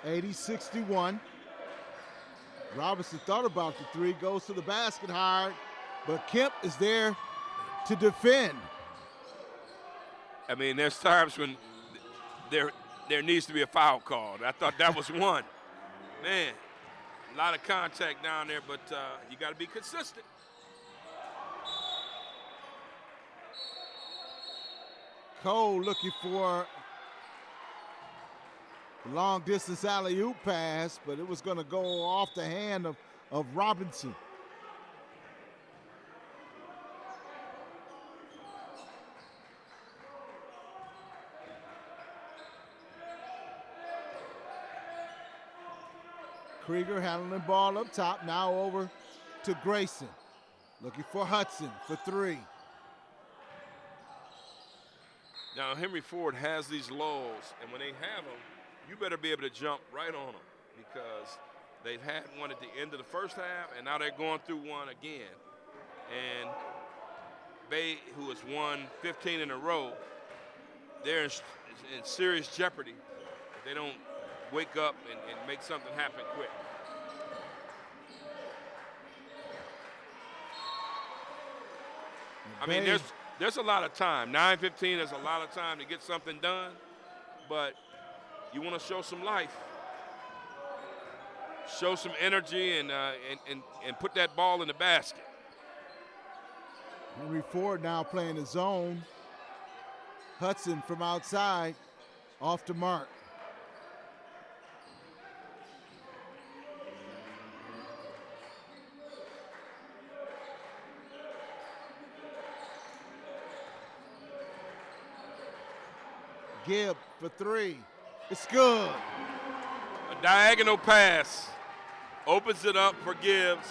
80-61. Robinson thought about the three, goes to the basket hard, but Kemp is there to defend. I mean, there's times when there needs to be a foul called. I thought that was one. Man, a lot of contact down there, but you got to be consistent. Cole looking for a long distance alley-oop pass, but it was going to go off the hand of Robinson. Krieger handling the ball up top, now over to Grayson. Looking for Hudson for three. Now, Henry Ford has these lulls, and when they have them, you better be able to jump right on them because they've had one at the end of the first half, and now they're going through one again. And Bay, who has won 15 in a row, they're in serious jeopardy if they don't wake up and make something happen quick. I mean, there's a lot of time. 9:15 is a lot of time to get something done, but you want to show some life, show some energy, and put that ball in the basket. Henry Ford now playing his zone. Hudson from outside, off the mark. Gibb for three. It's good. A diagonal pass opens it up for Gibbs,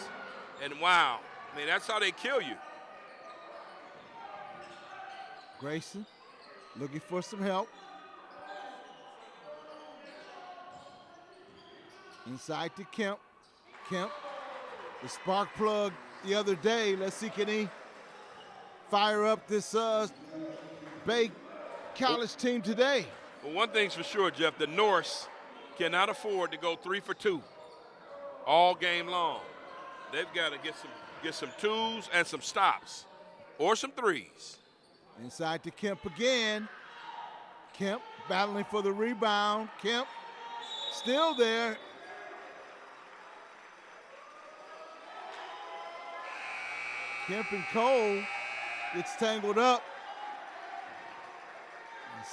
and wow, I mean, that's how they kill you. Grayson looking for some help. Inside to Kemp. Kemp, the spark plug the other day. Let's see, can he fire up this Bay College team today? Well, one thing's for sure, Jeff, the Norse cannot afford to go 3 for 2 all game long. They've got to get some twos and some stops or some threes. Inside to Kemp again. Kemp battling for the rebound. Kemp still there. Kemp and Cole gets tangled up.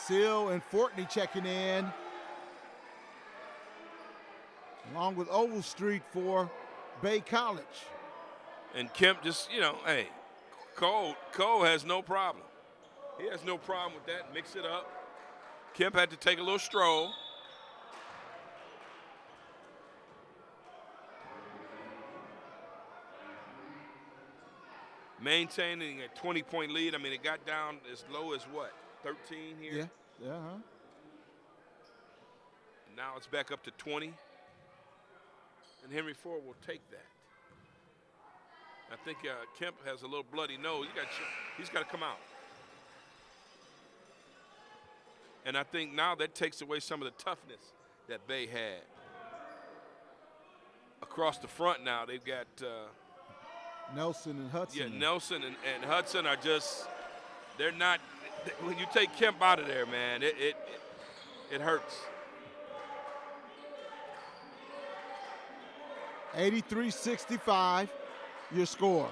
Seal and Fortney checking in, along with Overstreet for Bay College. And Kemp just, hey, Cole has no problem. He has no problem with that. Mix it up. Kemp had to take a little stroll. maintaining a 20-point lead. I mean, it got down as low as what, 13 here? Yeah, yeah. Now it's back up to 20. And Henry Ford will take that. I think Kemp has a little bloody nose. He's got to come out. And I think now that takes away some of the toughness that Bay had. Across the front now, they've got Nelson and Hudson. Yeah, Nelson and Hudson are just, they're not, when you take Kemp out of there, man, it hurts. 83-65, your score.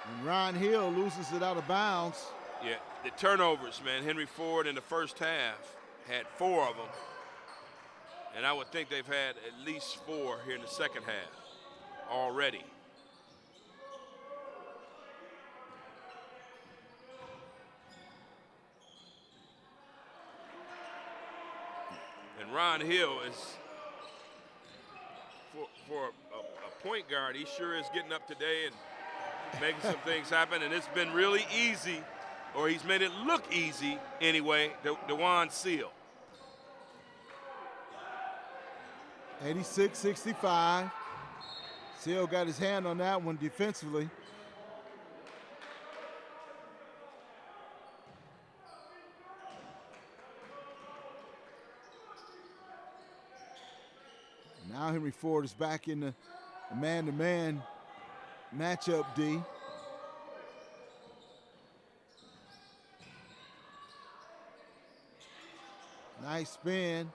And Ryan Hill loses it out of bounds. Yeah, the turnovers, man. Henry Ford in the first half had 4 of them. And I would think they've had at least 4 here in the second half already. And Ron Hill is, for a point guard, he sure is getting up today and making some things happen. And it's been really easy, or he's made it look easy anyway, DeJuan Seal. 86-65. Seal got his hand on that one defensively. Now Henry Ford is back in the man-to-man matchup D. Nice spin,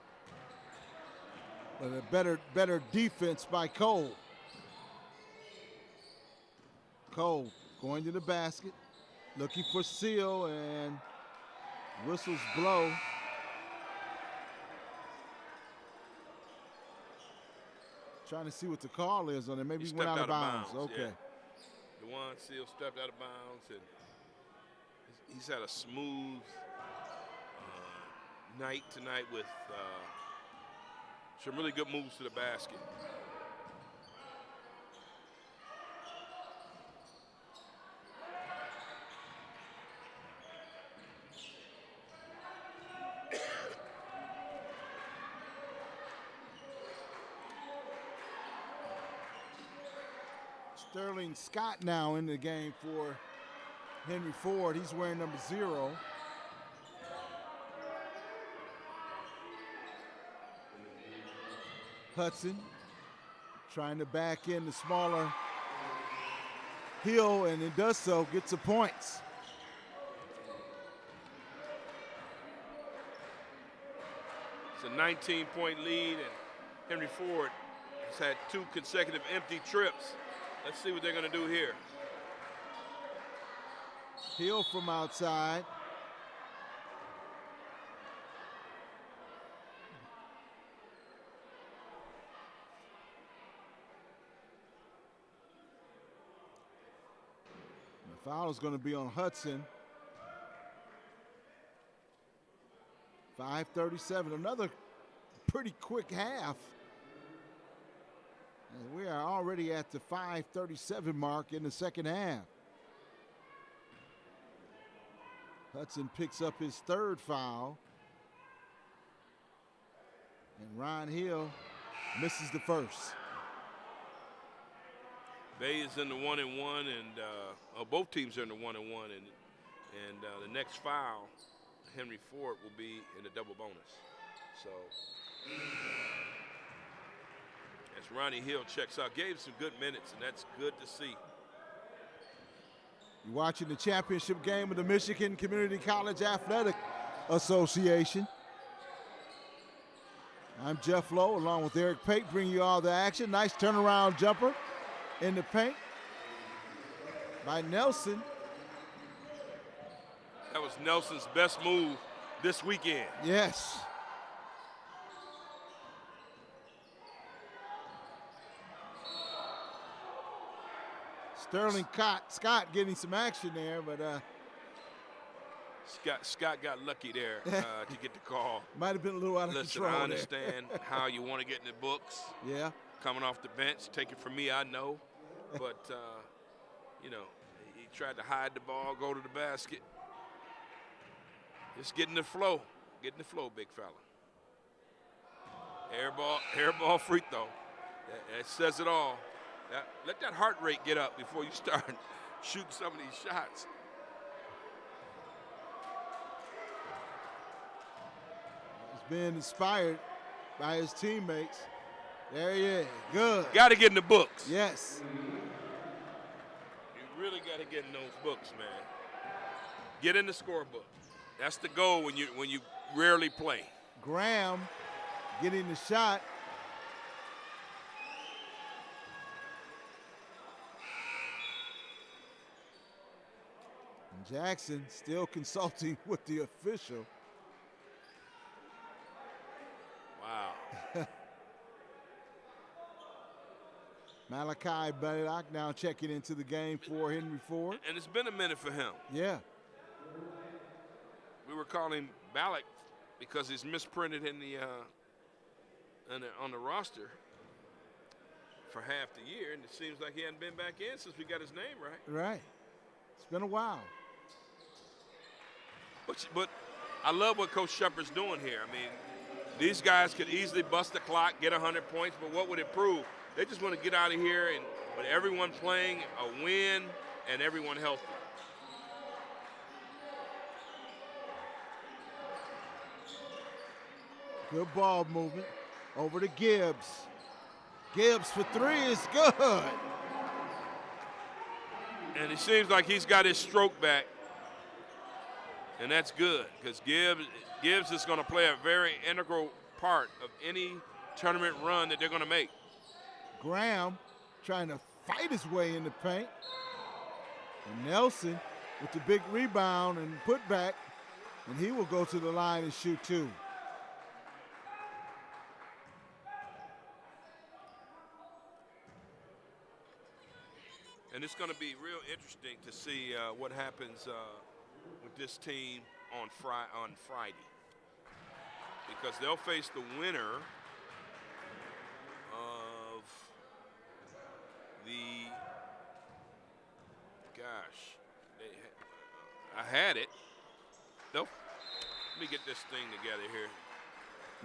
but a better defense by Cole. Cole going to the basket, looking for Seal, and whistles blow. Trying to see what the call is on it. Maybe he went out of bounds. Okay. Yeah. DeJuan Seal stepped out of bounds, and he's had a smooth night tonight with some really good moves to the basket. Sterling Scott now in the game for Henry Ford. He's wearing number 0. Hudson trying to back in the smaller Hill, and it does so, gets the points. It's a 19-point lead, and Henry Ford has had 2 consecutive empty trips. Let's see what they're going to do here. Hill from outside. The foul is going to be on Hudson. 5:37, another pretty quick half. And we are already at the 5:37 mark in the second half. Hudson picks up his 3rd foul. And Ryan Hill misses the first. Bay is in the 1-1, and both teams are in the 1-1, and the next foul, Henry Ford, will be in the double bonus. So as Ronnie Hill checks out, gave some good minutes, and that's good to see. You're watching the championship game of the Michigan Community College Athletic Association. I'm Jeff Lowe, along with Eric Pate, bringing you all the action. Nice turnaround jumper in the paint by Nelson. That was Nelson's best move this weekend. Yes. Sterling Scott getting some action there, but Scott got lucky there to get the call. Might have been a little out of Listen, control I understand how you want to get in the books. Yeah. Coming off the bench, take it from me, I know. But, you know, he tried to hide the ball, go to the basket. Just get in the flow. Get in the flow, big fella. Air ball free throw. That says it all. Let that heart rate get up before you start shooting some of these shots. He's being inspired by his teammates. There he is. Good. Got to get in the books. Yes. You really got to get in those books, man. Get in the scorebook. That's the goal when you rarely play. Graham getting the shot. And Jackson still consulting with the official. Wow. Malachi Belloc now checking into the game for Henry Ford. And it's been a minute for him. Yeah. We were calling him Balak because he's misprinted in on the roster for half the year, and it seems like he hadn't been back in since we got his name right. Right. It's been a while. But I love what Coach Shepard's doing here. I mean, these guys could easily bust the clock, get 100 points, but what would it prove? They just want to get out of here and with everyone playing, a win, and everyone healthy. Good ball movement. Over to Gibbs. Gibbs for three is good. And it seems like he's got his stroke back. And that's good because Gibbs is going to play a very integral part of any tournament run that they're going to make. Graham trying to fight his way in the paint. And Nelson with the big rebound and putback. And he will go to the line and shoot two. And it's going to be real interesting to see what happens with this team on Friday, because they'll face the winner of the. Gosh, I had it. Let me get this thing together here.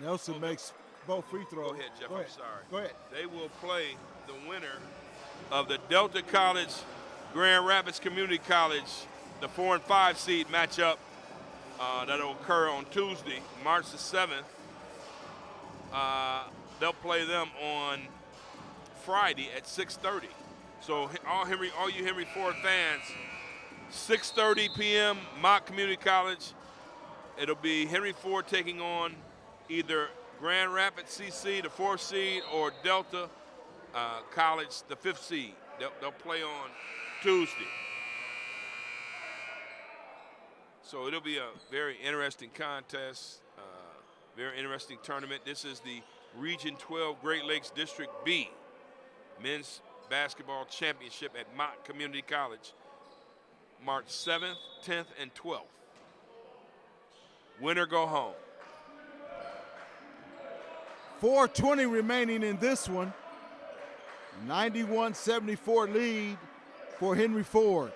Nelson makes both free throws. Go ahead, Jeff. Go ahead. I'm sorry. Go ahead. They will play the winner of the Delta College Grand Rapids Community College, the 4 and 5 seed matchup that'll occur on Tuesday, March the 7th. They'll play them on Friday at 6:30. So all you Henry Ford fans, 6:30 p.m. Mott Community College. It'll be Henry Ford taking on either Grand Rapids CC, the 4th seed, or Delta College, the 5th seed. They'll play on Tuesday. So it'll be a very interesting contest, very interesting tournament. This is the Region 12 Great Lakes District B Men's Basketball Championship at Mott Community College, March 7th, 10th, and 12th. Winner go home. 4:20 remaining in this one. 91-74 lead for Henry Ford.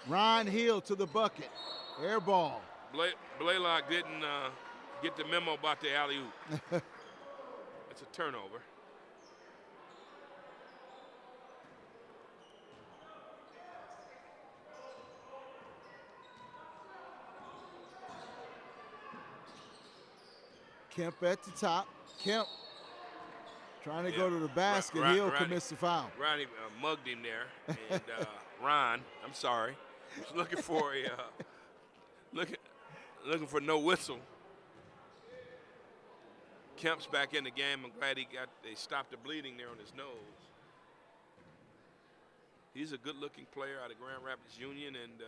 Ron Hill to the bucket. Air ball. Blaylock didn't get the memo about the alley-oop. It's a turnover. Kemp at the top. Kemp trying to go to the basket. Hill commits the foul. Ronnie mugged him there. And Ron, I'm sorry, was looking for looking for no whistle. Kemp's back in the game. I'm glad they stopped the bleeding there on his nose. He's a good-looking player out of Grand Rapids Union, and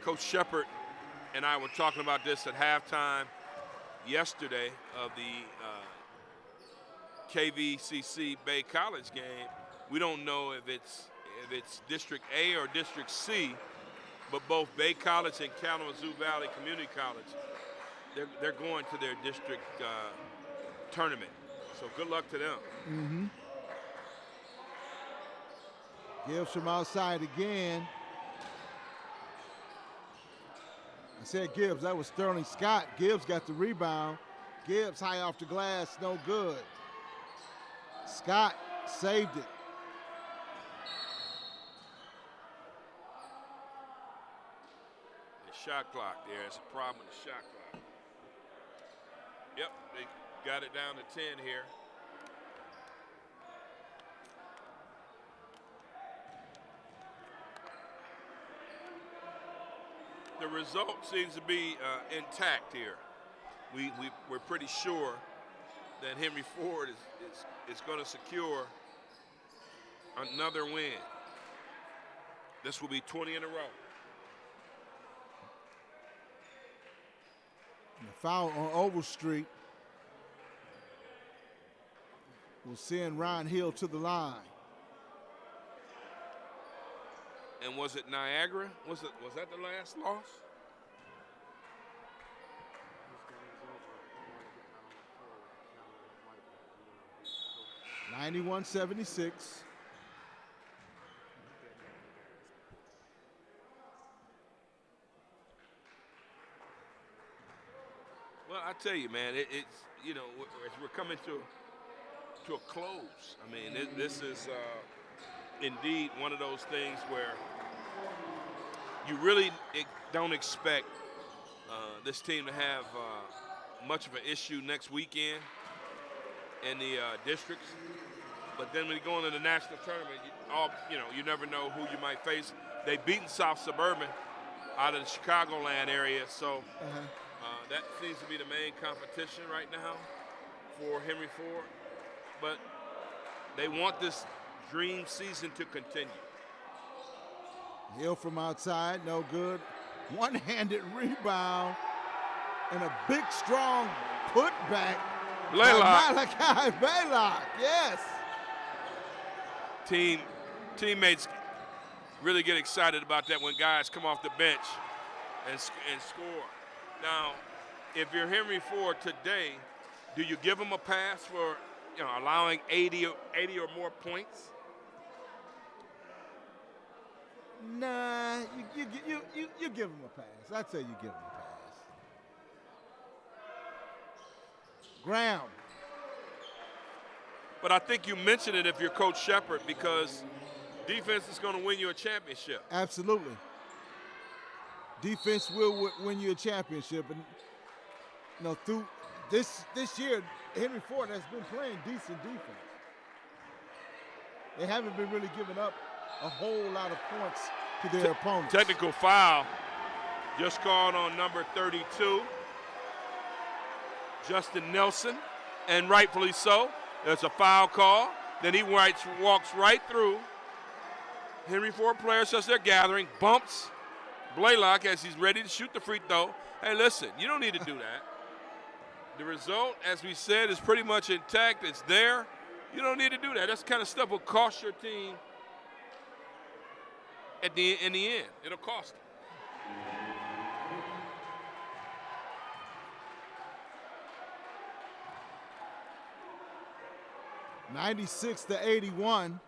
Coach Shepard and I were talking about this at halftime yesterday of the KVCC Bay College game. We don't know if it's District A or District C but both Bay College and Kalamazoo Valley Community College, they're going to their district tournament. So good luck to them. Mm-hmm. Gibbs from outside again. I said Gibbs, that was Sterling Scott. Gibbs got the rebound. Gibbs high off the glass, no good. Scott saved it. The shot clock there, it's a problem with the shot clock. Yep, they got it down to 10 here. The result seems to be intact here. We're pretty sure that Henry Ford is going to secure another win. This will be 20 in a row. And the foul on Overstreet will send Ryan Hill to the line. And was it Niagara? Was that the last loss? (91-76). Well, I tell you, man, it's as we're coming to a close. I mean, this is indeed one of those things where you really don't expect this team to have much of an issue next weekend in the districts. But then when you go into the national tournament, you never know who you might face. They've beaten South Suburban out of the Chicagoland area, so that seems to be the main competition right now for Henry Ford. But they want this dream season to continue. Hill from outside, no good. One-handed rebound and a big, strong putback. Blaylock. Malachi Blaylock, yes. Teammates really get excited about that when guys come off the bench and score. Now, if you're Henry Ford today, do you give him a pass for allowing 80 or more points? Nah, you give him a pass. I'd say you give him a pass. Graham. But I think you mentioned it if you're Coach Shepard, because defense is going to win you a championship. Absolutely. Defense will win you a championship. And through this year, Henry Ford has been playing decent defense. They haven't been really giving up a whole lot of points to their opponents. Technical foul just called on number 32, Justin Nelson, and rightfully so. There's a foul call. Then he walks right through Henry Ford players as they're gathering, bumps Blaylock as he's ready to shoot the free throw. Hey, listen, you don't need to do that. The result, as we said, is pretty much intact. It's there. You don't need to do that. That's the kind of stuff will cost your team in the end. It'll cost them. (96-81).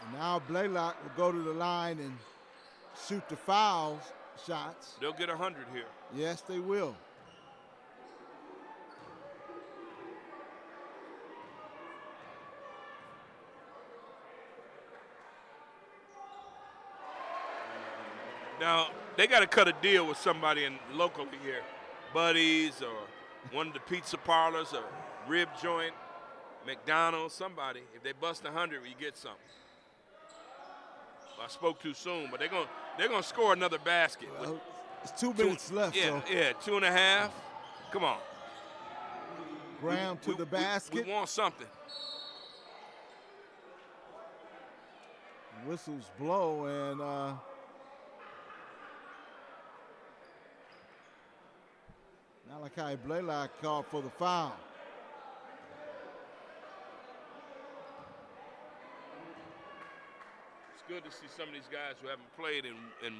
And now Blaylock will go to the line and shoot the foul shots. They'll get 100 here. Yes, they will. Now, they got to cut a deal with somebody locally here. Buddy's or one of the pizza parlors or rib joint, McDonald's, somebody. If they bust 100, you get something. I spoke too soon, but they're gonna score another basket. Well, it's 2 minutes left. Yeah, so. yeah, 2.5. Come on. Graham to the basket. We want something. Whistles blow, and Malachi Blaylock called for the foul. good to see some of these guys who haven't played in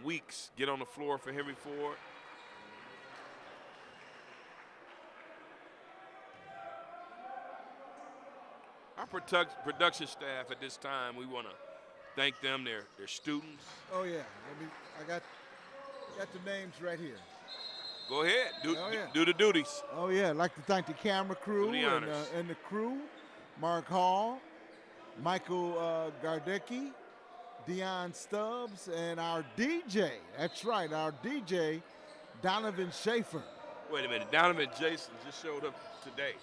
weeks get on the floor for Henry Ford. Our production staff at this time, we want to thank them, their students. Oh yeah, I got the names right here. Go ahead, do the duties. Oh yeah, I'd like to thank the camera crew and the crew, Mark Hall, Michael Gardecki, Deion Stubbs, and our DJ. That's right, our DJ, Donovan Schaefer. Wait a minute, Donovan Jason just showed up today.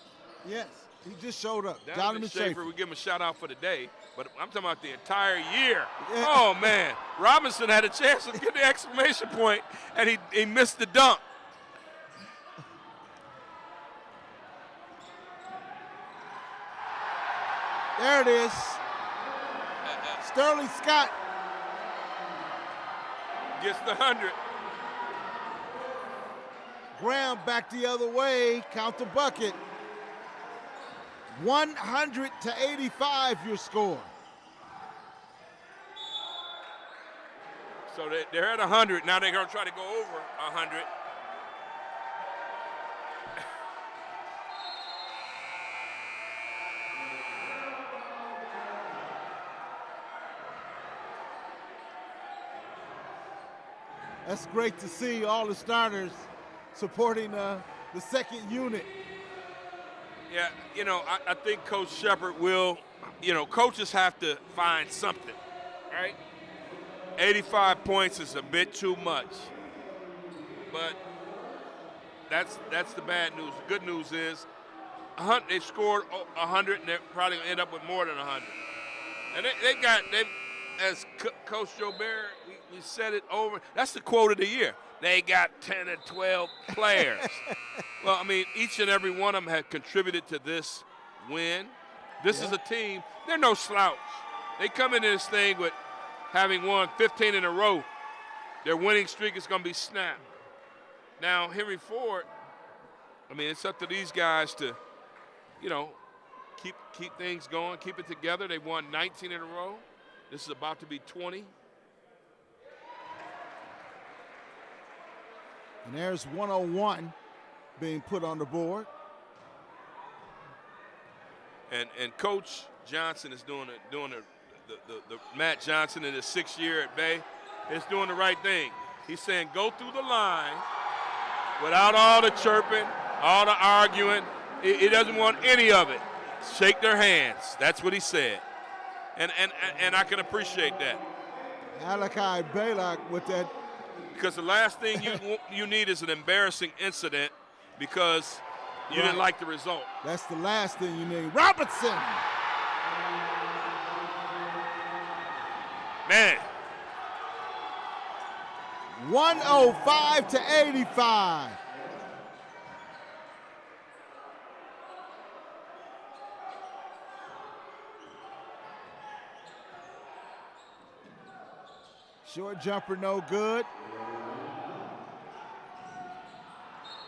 Yes, he just showed up. Donovan Schaefer, we give him a shout out for the day, but I'm talking about the entire year. Yeah. Oh man, Robinson had a chance to get the exclamation point, and he missed the dunk. There it is. Sterling Scott gets the 100. Graham back the other way, count the bucket. 100-85 your score. So they're at 100. Now they're going to try to go over 100. That's great to see all the starters supporting the second unit. Yeah, I think Coach Shepard will, coaches have to find something, right? 85 points is a bit too much, but that's the bad news. The good news is they scored 100, and they're probably going to end up with more than 100. And they as Coach Jobert, we said it over. That's the quote of the year. They got 10 or 12 players. Well, I mean, each and every one of them have contributed to this win. This is a team. They're no slouch. They come into this thing with having won 15 in a row. Their winning streak is going to be snapped. Now, Henry Ford, I mean, it's up to these guys to, keep things going, keep it together. They won 19 in a row. This is about to be 20. And there's 101 being put on the board. And Coach Johnson is doing the Matt Johnson in his 6th year at Bay is doing the right thing. He's saying go through the line without all the chirping, all the arguing. He doesn't want any of it. Shake their hands. That's what he said. And I can appreciate that. Alakai Balak with that. Because the last thing you need is an embarrassing incident because you didn't like the result. That's the last thing you need. Robinson! Man. 105-85. Short jumper, no good.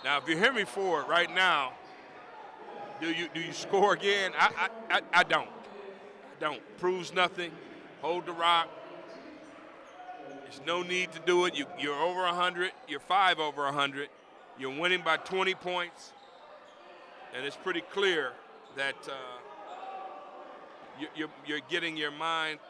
Now, if you're Henry Ford right now, do you score again? I don't. Proves nothing. Hold the rock. There's no need to do it. You're over 100. You're 5 over 100. You're winning by 20 points. And it's pretty clear that you're getting your mind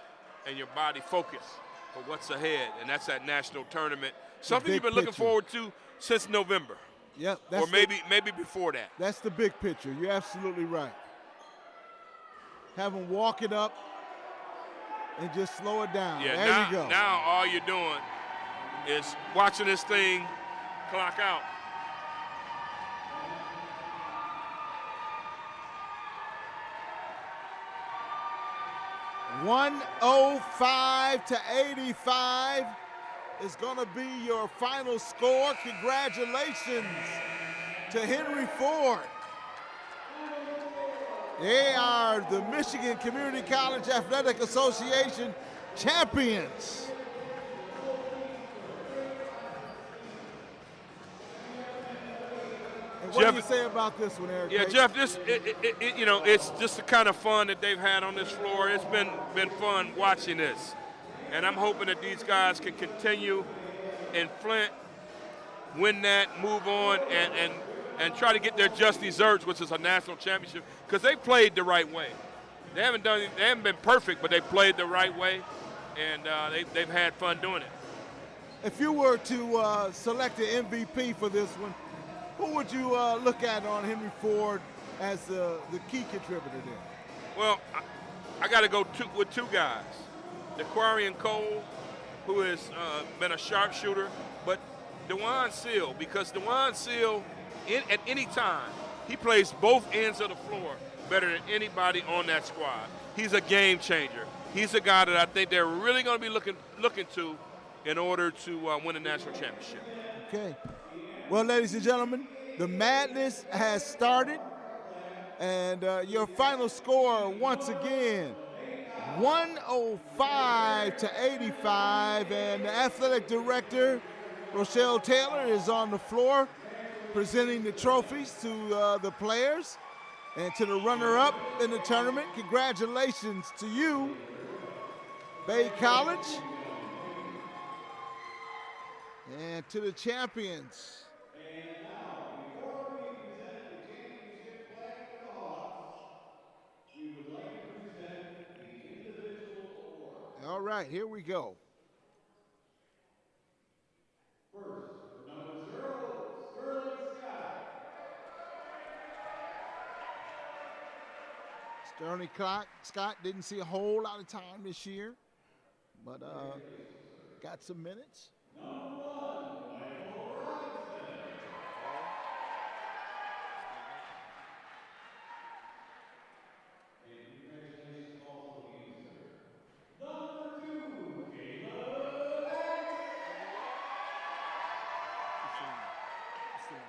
and your body focused for what's ahead, and that's that national tournament. Something you've been looking forward to since November. Yep. Or maybe before that. That's the big picture. You're absolutely right. Have them walk it up and just slow it down. Yeah, there you go. Now all you're doing is watching this thing clock out. $105-85 is going to be your final score. Congratulations to Henry Ford. They are the Michigan Community College Athletic Association champions. And what do you say about this one, Eric? Yeah, Jeff, it's just the kind of fun that they've had on this floor. It's been fun watching this. And I'm hoping that these guys can continue in Flint, win that, move on, and try to get their just desserts, which is a national championship, because they played the right way. They haven't been perfect, but they played the right way, and they've had fun doing it. If you were to select an MVP for this one, who would you look at on Henry Ford as the key contributor there? Well, I got to go with two guys. DeQuarian Cole, who has been a sharpshooter, but DeJuan Seal, because DeJuan Seal, at any time, he plays both ends of the floor better than anybody on that squad. He's a game changer. He's a guy that I think they're really going to be looking to in order to win a national championship. Okay. Well, ladies and gentlemen, the madness has started, and your final score once again, 105-85, and the athletic director, Rochelle Taylor, is on the floor presenting the trophies to the players and to the runner-up in the tournament. Congratulations to you, Bay College, and to the champions. All right, here we go. First, for number 0, Sterling Scott. Sterling Scott didn't see a whole lot of time this year, but got some minutes. Number 1, Michael Robinson. And congratulations also to you, sir. Number 2, Caleb X. Congratulations to you, sir.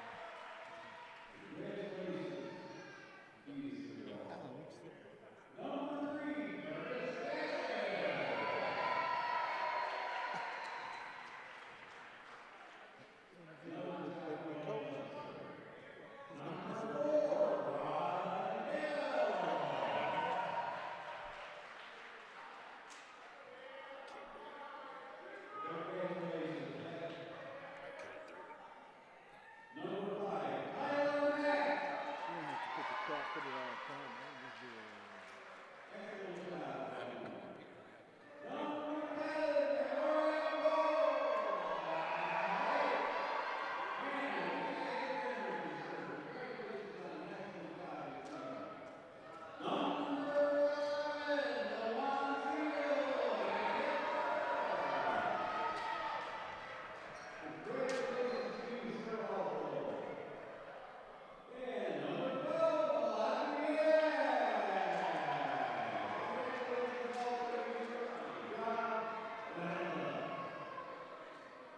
Number 3, Curtis Sanchez. Number 5, Tyler Mack. Excellent job. Number 10, Aaron Cole. Number 11, DeJuan Seal. Congratulations to you, sir, also. And number 12, Congratulations also to you, sir. Good job.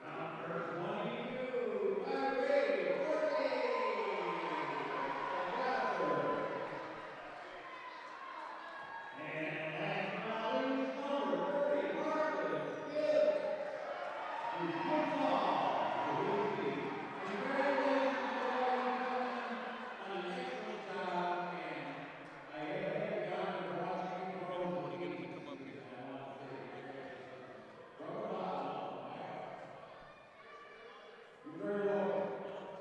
Round first 22, Larry Courtney. Good job, sir. And last but not least, number 30, Marcus Gibbs. His football to his feet. Congratulations to all you gentlemen on an excellent job. And I have had the honor of watching you grow over the years. And I want to say congratulations from the bottom of my heart. You're very welcome.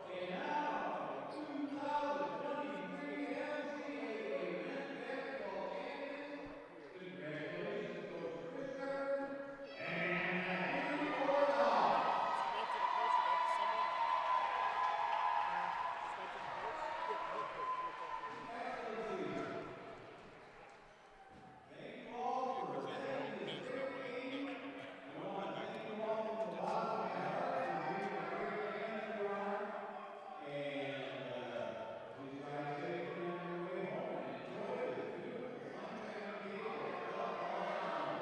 And now, the 2023 MCAA men's basketball champions. Congratulations, Coach Chris Shepherd and the Henry Ford Hawks. Thank you all for attending this great game. I want to thank you all from the bottom of my heart for being the great fans you are. And please drive safely on your way home and enjoy this beautiful sunshine day that's up all around.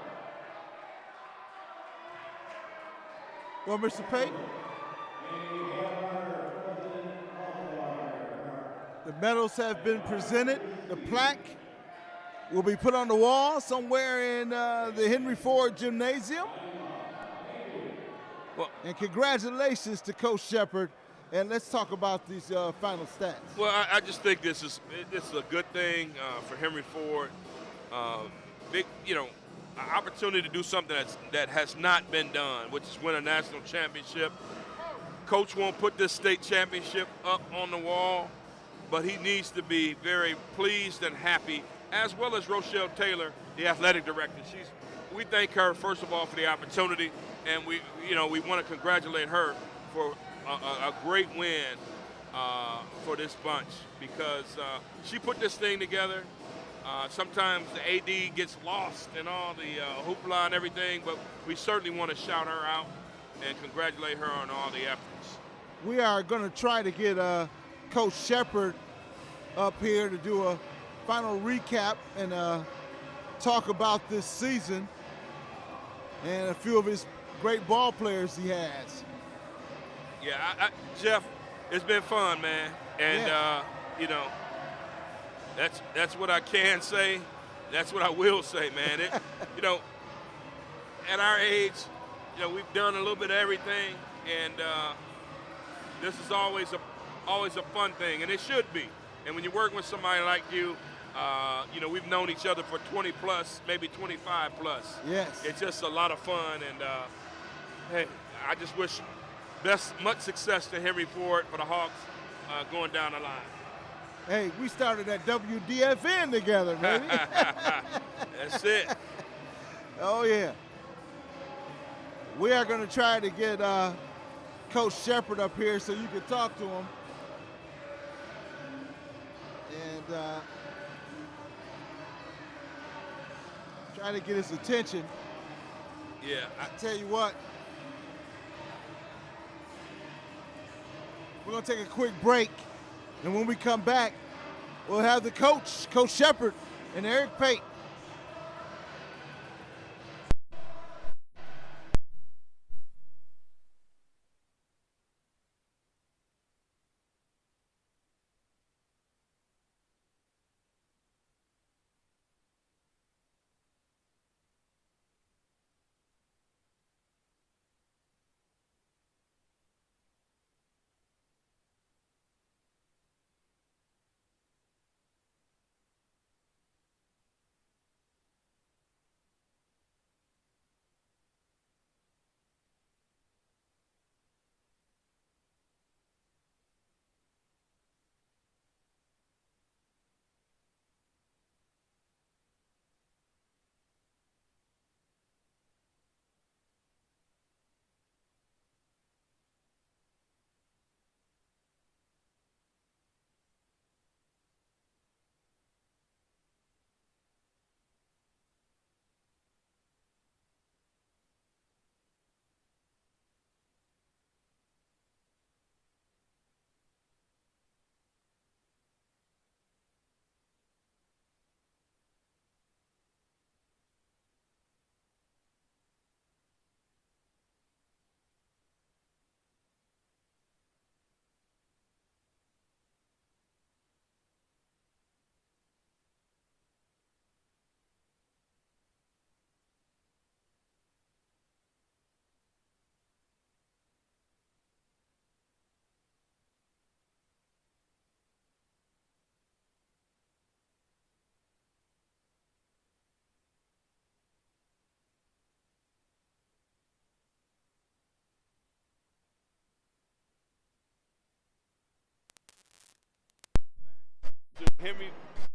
Well, Mr. Payton, And we have our president, also our the medals have been presented. The plaque will be put on the wall somewhere in the Henry Ford Gymnasium. Well, And congratulations to Coach Shepherd. And let's talk about these final stats. Well, I just think this is a good thing for Henry Ford. Big, an opportunity to do something that has not been done, which is win a national championship. Coach won't put this state championship up on the wall, but he needs to be very pleased and happy, as well as Rochelle Taylor, the athletic director. We thank her, first of all, for the opportunity, and we want to congratulate her for a great win for this bunch, because she put this thing together. Sometimes the AD gets lost in all the hoopla and everything, but we certainly want to shout her out and congratulate her on all the efforts. We are going to try to get Coach Shepard up here to do a final recap and talk about this season and a few of his great ball players he has. Yeah, Jeff, it's been fun, man. And, that's what I can say. That's what I will say, man. At our age, we've done a little bit of everything, and this is always a fun thing, and it should be. And when you're working with somebody like you, we've known each other for 20 plus, maybe 25 plus. Yes. It's just a lot of fun, and hey, I just wish much success to Henry Ford for the Hawks going down the line. Hey, we started at WDFN together, baby. That's it. Oh, yeah. We are going to try to get Coach Shepard up here so you can talk to him. And try to get his attention. Yeah. I tell you what, we're going to take a quick break. And when we come back, we'll have the coach, Coach Shepard, and Eric Pate.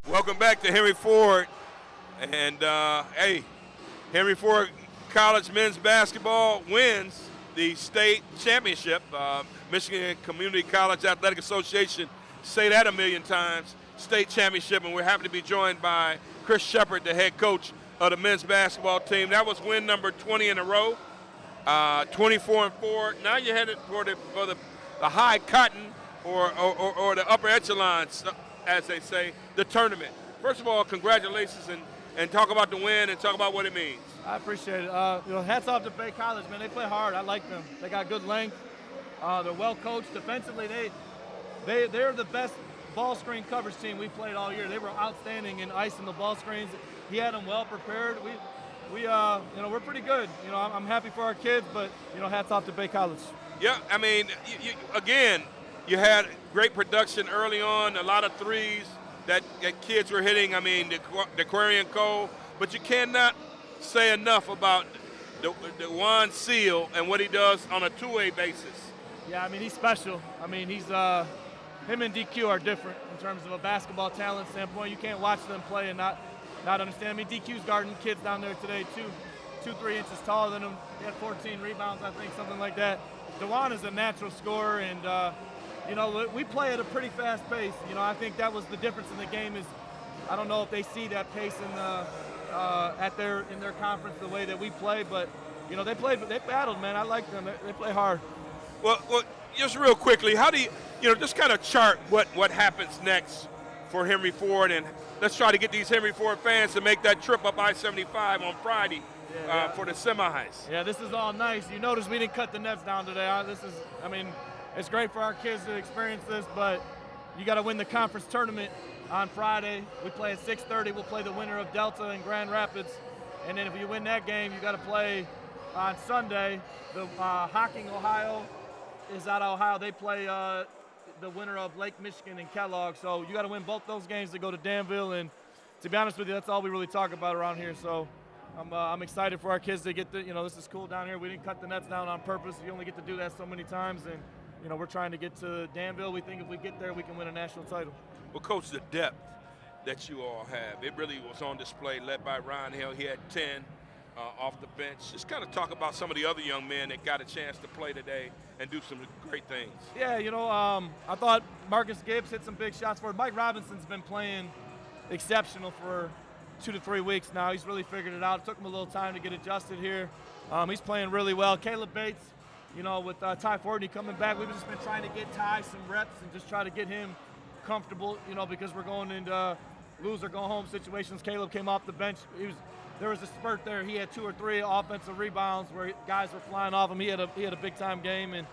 Welcome back to Henry Ford. And, hey, Henry Ford College men's basketball wins the state championship. Michigan Community College Athletic Association, say that a million times, state championship. And we're happy to be joined by Chris Shepard, the head coach of the men's basketball team. That was win number 20 in a row, 24-4. Now you're headed for the high cotton or the upper echelons, as they say, the tournament. First of all, congratulations, and talk about the win and talk about what it means. I appreciate it. Hats off to Bay College, man. They play hard. I like them. They got good length. They're well coached defensively. They're the best ball screen coverage team we played all year. They were outstanding in icing the ball screens. He had them well prepared. We're pretty good. I'm happy for our kids, but hats off to Bay College. Yeah, I mean, you had great production early on, a lot of threes that kids were hitting. I mean, the Aquarian Cole, but you cannot say enough about Dewan Seal and what he does on a two-way basis. Yeah, I mean, he's special. I mean, him and DQ are different in terms of a basketball talent standpoint. You can't watch them play and not understand. I mean, DQ's guarding kids down there today, 3 inches taller than him. He had 14 rebounds, I think, something like that. Dewan is a natural scorer, and we play at a pretty fast pace. I think that was the difference in the game. Is I don't know if they see that pace in their conference the way that we play, but they battled, man. I like them. They play hard. Well, just real quickly, how do you just kind of chart what happens next for Henry Ford, and let's try to get these Henry Ford fans to make that trip up I-75 on Friday for the semis. Yeah, this is all nice. You notice we didn't cut the nets down today. It's great for our kids to experience this, but you got to win the conference tournament on Friday. We play at 6:30. We'll play the winner of Delta and Grand Rapids, and then if you win that game, you got to play on Sunday. The Hocking, Ohio is out of Ohio. They play the winner of Lake Michigan and Kellogg. So you got to win both those games to go to Danville. And to be honest with you, that's all we really talk about around here. So I'm excited for our kids to get this is cool down here. We didn't cut the nets down on purpose. You only get to do that so many times. And, we're trying to get to Danville. We think if we get there, we can win a national title. Well, Coach, the depth that you all have, it really was on display, led by Ryan Hill. He had 10 off the bench. Just kind of talk about some of the other young men that got a chance to play today and do some great things. Yeah, I thought Marcus Gibbs hit some big shots for it. Mike Robinson's been playing exceptional for 2 to 3 weeks now. He's really figured it out. It took him a little time to get adjusted here. He's playing really well. Caleb Bates, with Ty Fortney coming back, we've just been trying to get Ty some reps and just try to get him comfortable, because we're going into lose or go home situations. Caleb came off the bench. There was a spurt there. He had 2 or 3 offensive rebounds where guys were flying off him. He had a big time game, and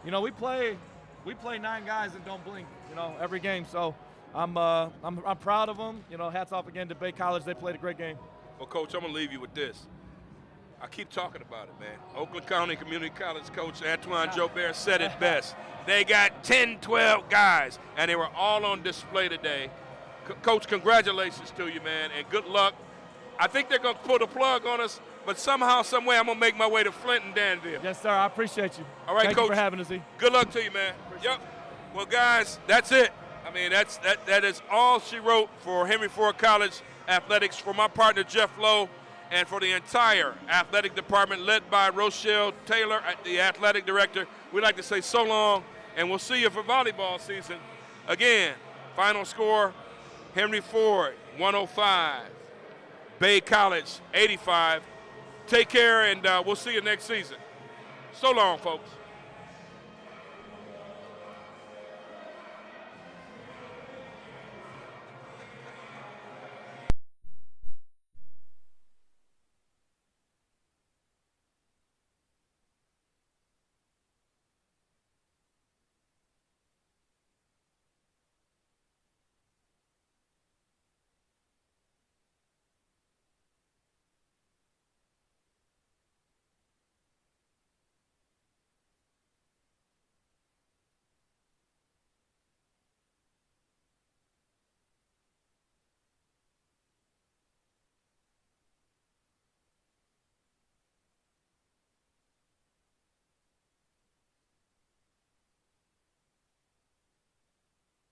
we play 9 guys and don't blink, every game. So I'm proud of them. Hats off again to Bay College. They played a great game. Well, Coach, I'm gonna leave you with this. I keep talking about it, man. Oakland County Community College coach Antoine Jobert said it best. They got 10, 12 guys, and they were all on display today. Coach, congratulations to you, man, and good luck. I think they're going to pull the plug on us, but somehow, some way, I'm going to make my way to Flint and Danville. Yes, sir. I appreciate you. All right, Thank Coach. you for having us, E. Good luck to you, man. Yep. Well, guys, that's it. I mean, that is all she wrote for Henry Ford College athletics. For my partner, Jeff Lowe, and for the entire athletic department led by Rochelle Taylor, the athletic director, we'd like to say so long, and we'll see you for volleyball season. Again, final score, Henry Ford 105, Bay College 85. Take care, and we'll see you next season. So long, folks.